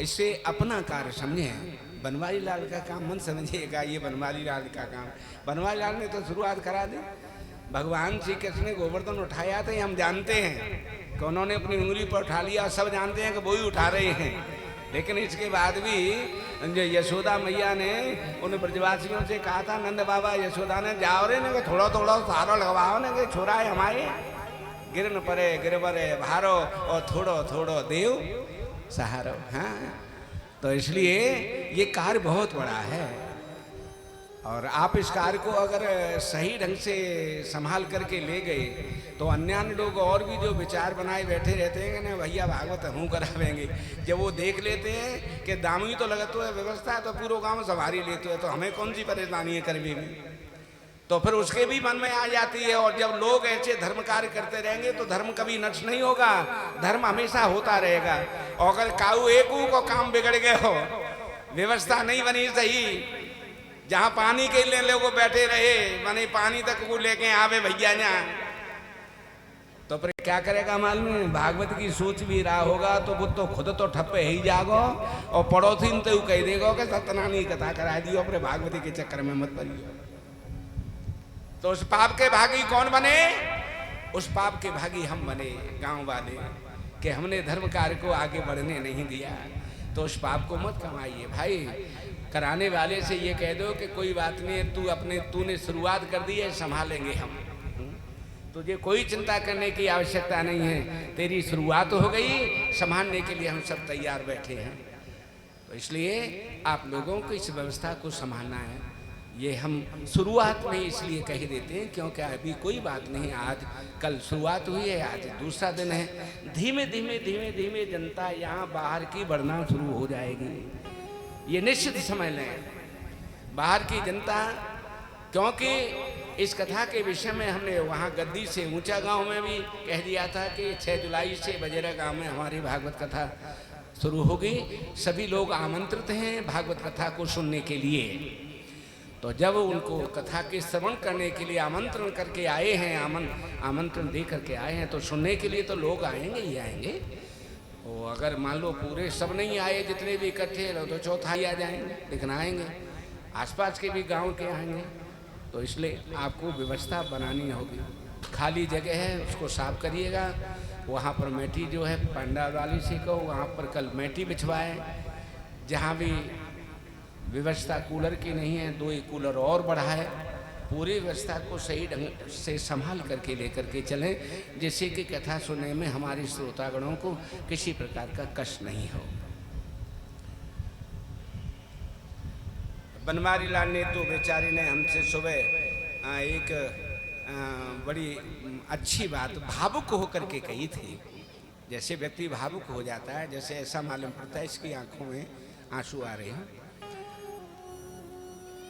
इसे अपना कार्य समझें। बनवारी लाल का काम मत समझिएगा ये बनवारी लाल का काम। बनवारी लाल ने तो शुरुआत करा दी। भगवान श्री कृष्ण ने गोवर्धन उठाया था, हम जानते हैं कि उन्होंने अपनी उंगली पर उठा लिया, सब जानते हैं कि वो ही उठा रहे हैं। लेकिन इसके बाद भी जो यशोदा मैया ने उन ब्रजवासियों से कहा था, नंद बाबा यशोदा ने जाओ रे ने थोड़ा थोड़ा सहारा लगवाओ ने, छोरा है हमारे गिरन परे गिरवरे भारो और थोड़ो थोड़ो देव सहारो। हाँ, तो इसलिए ये कार्य बहुत बड़ा है और आप इस कार्य को अगर सही ढंग से संभाल करके ले गए तो अन्य लोग और भी जो विचार बनाए बैठे रहते हैं कि ना भैया भागवत हम करावेंगे, जब वो देख लेते हैं कि दामी तो लगता है व्यवस्था तो पूरा गांव संभारी लेते हैं, तो हमें कौन सी परेशानी है करने में, तो फिर उसके भी मन में आ जाती है। और जब लोग ऐसे धर्म कार्य करते रहेंगे तो धर्म कभी नष्ट नहीं होगा, धर्म हमेशा होता रहेगा। और अगर काऊ एक को काम बिगड़ गए हो, व्यवस्था नहीं बनी सही, जहां पानी के लिए लोग बैठे रहे माने पानी तक को लेके आवे भैया ना, तो फिर क्या करेगा मालूम है? भागवत की सोच भी रहा होगा तो वो तो खुद तो ठप्पे ही जागो और पड़ोसी तो कह देगा कि सत्यनारायण की कथा करा दियो, अपने भागवती के चक्कर में मत पड़ियो। तो उस पाप के भागी कौन बने? उस पाप के भागी हम बने, गांव वाले, कि हमने धर्म कार्य को आगे बढ़ने नहीं दिया। तो उस पाप को मत कमाइए भाई। कराने वाले से ये कह दो कि कोई बात नहीं, तूने शुरुआत कर दी है, संभालेंगे हम, तुझे कोई चिंता करने की आवश्यकता नहीं है, तेरी शुरुआत हो गई, संभालने के लिए हम सब तैयार बैठे हैं। तो इसलिए आप लोगों को इस व्यवस्था को संभालना है। ये हम शुरुआत में इसलिए कह देते हैं क्योंकि अभी कोई बात नहीं, आज कल शुरुआत हुई है, आज दूसरा दिन है। धीमे धीमे धीमे धीमे जनता यहाँ बाहर की बढ़ना शुरू हो जाएगी, ये निश्चित समझ लें। बाहर की जनता, क्योंकि इस कथा के विषय में हमने वहाँ गद्दी से ऊंचा गांव में भी कह दिया था कि 6 जुलाई से बजेरा गांव में हमारी भागवत कथा शुरू होगी। सभी लोग आमंत्रित हैं भागवत कथा को सुनने के लिए। तो जब उनको कथा के श्रवण करने के लिए आमंत्रण करके आए हैं, आमंत्रण दे करके आए हैं, तो सुनने के लिए तो लोग आएंगे ही आएंगे। और अगर मान लो पूरे सब नहीं आए, जितने भी इकट्ठे तो चौथाई आ जाएंगे, लेकिन आएंगे, आसपास के भी गांव के आएंगे। तो इसलिए आपको व्यवस्था बनानी होगी। खाली जगह है उसको साफ करिएगा। वहाँ पर मैटी जो है पंडा वाली से को वहाँ पर कल मैटी बिछवाए। जहाँ भी व्यवस्था कूलर की नहीं है, 2 कूलर और बढ़ाए। पूरी व्यवस्था को सही ढंग से संभाल करके लेकर के चलें, जिससे कि कथा सुनने में हमारे श्रोतागणों को किसी प्रकार का कष्ट नहीं हो। बनवारी लाल ने तो बेचारी ने हमसे सुबह एक बड़ी अच्छी बात भावुक होकर के कही थी। जैसे व्यक्ति भावुक हो जाता है, जैसे ऐसा मालूम पड़ता है इसकी आंखों में आंसू आ रहे हैं।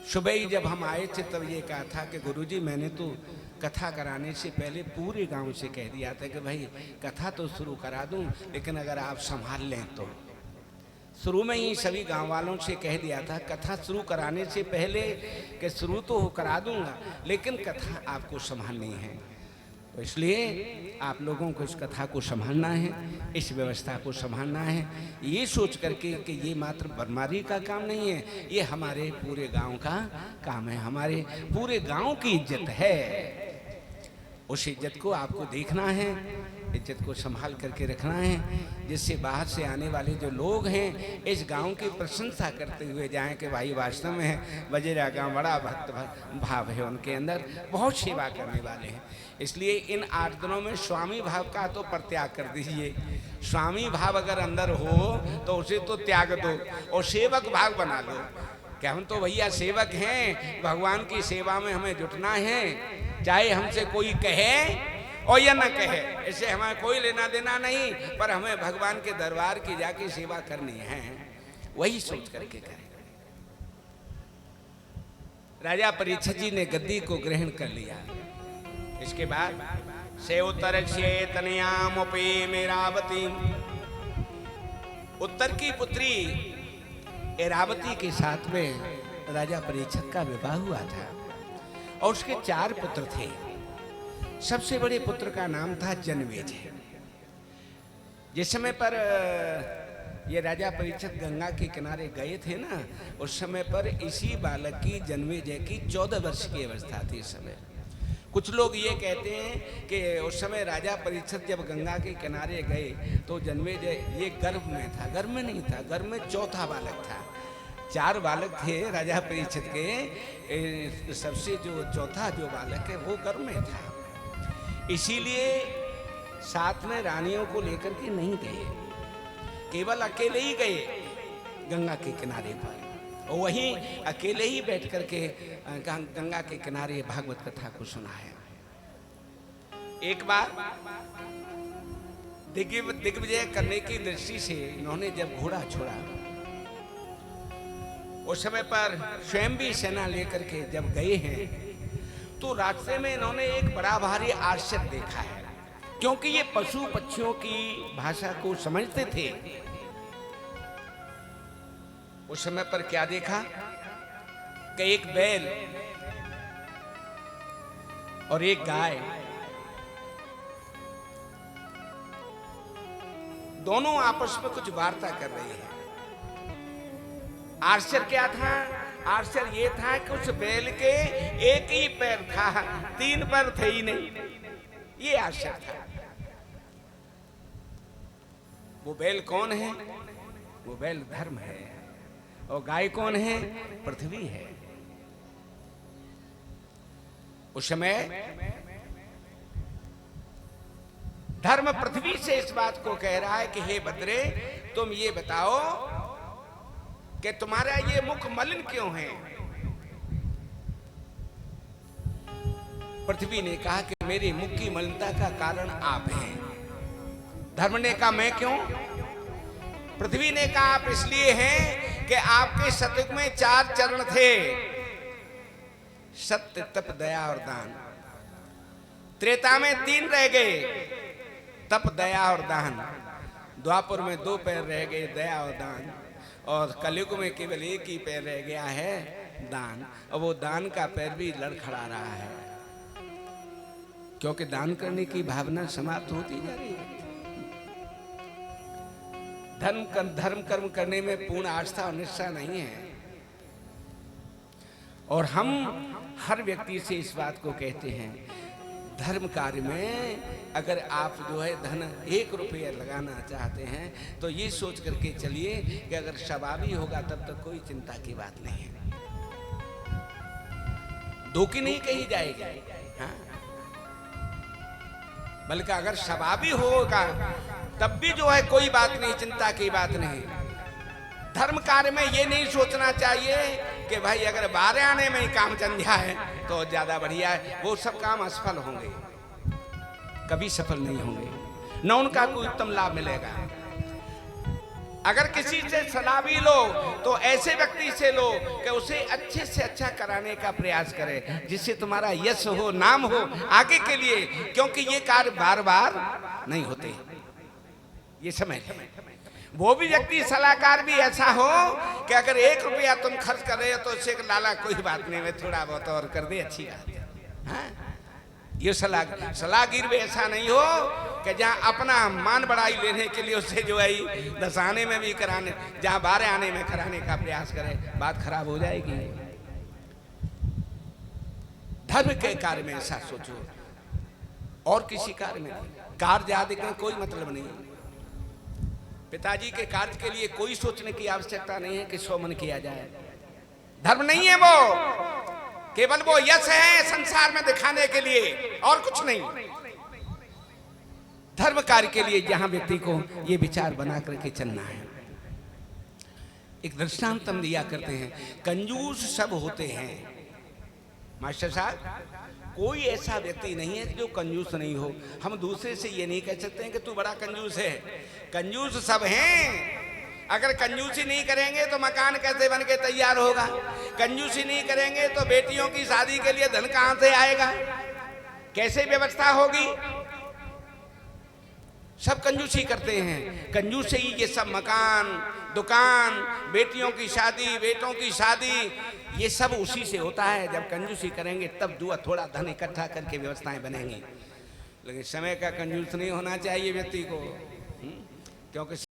सुबह ही जब हम आए थे तब ये कहा था कि गुरुजी मैंने तो कथा कराने से पहले पूरे गांव से कह दिया था कि भाई कथा तो शुरू करा दूं, लेकिन अगर आप संभाल लें तो। शुरू में ही सभी गांव वालों से कह दिया था कथा शुरू कराने से पहले कि शुरू तो करा दूंगा, लेकिन कथा आपको संभालनी है। तो इसलिए आप लोगों को इस कथा को संभालना है, इस व्यवस्था को संभालना है, ये सोच करके कि ये मात्र बनवारी का काम नहीं है, ये हमारे पूरे गांव का काम है, हमारे पूरे गांव की इज्जत है। उस इज्जत को आपको देखना है, इज्जत को संभाल करके रखना है, जिससे बाहर से आने वाले जो लोग हैं इस गांव की प्रशंसा करते हुए जाएं कि भाई वास्तव में बजेरा गांव बड़ा भक्त भाव है उनके अंदर, बहुत सेवा करने वाले हैं। इसलिए इन 8 दिनों में स्वामी भाव का तो परित्याग कर दीजिए। स्वामी भाव अगर अंदर हो तो उसे तो त्याग दो और सेवक भाव बना लो कि हम तो भैया सेवक हैं, भगवान की सेवा में हमें जुटना है, चाहे हमसे कोई कहे और या न कहे, इससे हमें कोई लेना देना नहीं, पर हमें भगवान के दरबार की जाके सेवा करनी है, वही सोच करके करें। राजा परीक्षित जी ने गद्दी को ग्रहण कर लिया। इसके बाद से उत्तर से तनयामुपे मेरावती, उत्तर की पुत्री एरावती के साथ में राजा परीक्षित का विवाह हुआ था और उसके 4 पुत्र थे। सबसे बड़े पुत्र का नाम था जनमेजय। जिस समय पर ये राजा परीक्षित गंगा के किनारे गए थे ना, उस समय पर इसी बालक की जनमेजय की 14 वर्ष की अवस्था थी। इस समय कुछ लोग ये कहते हैं कि उस समय राजा परीक्षित जब गंगा के किनारे गए तो जनमेजय ये गर्भ में था, गर्भ में नहीं था, गर्भ में चौथा बालक था। 4 बालक थे राजा परीक्षित के, सबसे जो चौथा जो बालक है वो गर्भ में था। इसीलिए साथ में रानियों को लेकर के नहीं गए, केवल अकेले ही गए गंगा के किनारे पर, और वहीं अकेले ही बैठ करके गंगा के किनारे भागवत कथा को सुनाया। एक बार दिग्विजय करने की दृष्टि से इन्होंने जब घोड़ा छोड़ा, उस समय पर स्वयं भी सेना लेकर के जब गए हैं तो रास्ते में इन्होंने एक बड़ा भारी आश्चर्य देखा है, क्योंकि ये पशु पक्षियों की भाषा को समझते थे। उस समय पर क्या देखा कि एक बैल और एक गाय दोनों आपस में कुछ वार्ता कर रही है। आश्चर्य क्या था? आश्चर्य ये था कि उस बैल के एक ही पैर था, 3 पैर थे ही नहीं। ये आश्चर्य था। वो बैल कौन है? वो बैल धर्म है, और गाय कौन है? पृथ्वी है। उस समय धर्म पृथ्वी से इस बात को कह रहा है कि हे बद्रे, तुम ये बताओ कि तुम्हारा ये मुख मलिन क्यों है? पृथ्वी ने कहा कि मेरे मुख की मलिनता का कारण आप हैं। धर्म ने कहा मैं क्यों? पृथ्वी ने कहा आप इसलिए हैं कि आपके सतयुग में 4 चरण थे, सत्य तप दया और दान। त्रेता में 3 रह गए, तप दया और दान। द्वापर में 2 पैर रह गए, दया और दान। और कलयुग में केवल एक ही पैर रह गया है, दान, और वो दान का पैर भी लड़खड़ा रहा है, क्योंकि दान करने की भावना समाप्त होती जा रही है। धर्म कर्म करने में पूर्ण आस्था और निष्ठा नहीं है। और हम हर व्यक्ति से इस बात को कहते हैं, धर्म कार्य में अगर आप जो है धन 1 रुपया लगाना चाहते हैं तो ये सोच करके चलिए कि अगर शबाबी होगा तब तक कोई चिंता की बात नहीं है, दो की नहीं कही जाएगी। हाँ? बल्कि अगर शबाबी होगा तब भी जो है कोई बात नहीं, चिंता की बात नहीं। धर्म कार्य में ये नहीं सोचना चाहिए कि भाई अगर 12 आने में ही काम चल जाए तो ज्यादा बढ़िया है, वो सब काम असफल होंगे, कभी सफल नहीं होंगे, न उनका कोई उत्तम लाभ मिलेगा। अगर किसी से सलाह भी लो तो ऐसे व्यक्ति से लो कि उसे अच्छे से अच्छा कराने का प्रयास करे, जिससे तुम्हारा यश हो, नाम हो आगे के लिए, क्योंकि ये कार्य बार बार नहीं होते, ये समझ। वो भी व्यक्ति सलाहकार भी ऐसा हो कि अगर 1 रुपया तुम खर्च कर रहे हो तो उससे लाला कोई बात नहीं, मैं थोड़ा बहुत और कर दे, अच्छी बात है। हाँ? ये सलाहगीर भी ऐसा नहीं हो कि जहाँ अपना मान बढ़ाई लेने के लिए उससे जो है 10 आने में भी कराने, जहाँ 12 आने में कराने का प्रयास करे, बात खराब हो जाएगी। धर्म के कार्य में ऐसा सोचो, और किसी कार्य में नहीं। कार्य आदि का कोई मतलब नहीं। पिताजी के कार्य के लिए कोई सोचने की आवश्यकता नहीं है कि 100 मन किया जाए, धर्म नहीं है वो, केवल वो यश है संसार में दिखाने के लिए और कुछ नहीं। धर्म कार्य के लिए जहां व्यक्ति को ये विचार बना करके चलना है। एक दृष्टांत हम दिया करते हैं, कंजूस सब होते हैं मास्टर साहब, कोई ऐसा व्यक्ति नहीं है जो कंजूस नहीं हो। हम दूसरे से ये नहीं कह सकते हैं कि तू बड़ा कंजूस है, कंजूस सब हैं। अगर कंजूसी नहीं करेंगे तो मकान कैसे बन के तैयार होगा, कंजूसी नहीं करेंगे तो बेटियों की शादी के लिए धन कहां से आएगा, कैसे व्यवस्था होगी। सब कंजूसी करते हैं, कंजूसी ही ये सब मकान, दुकान, बेटियों की शादी, बेटों की शादी, ये सब उसी से होता है। जब कंजूसी करेंगे तब थोड़ा धन इकट्ठा करके व्यवस्थाएं बनेंगी। लेकिन समय का कंजूस नहीं होना चाहिए व्यक्ति को, क्योंकि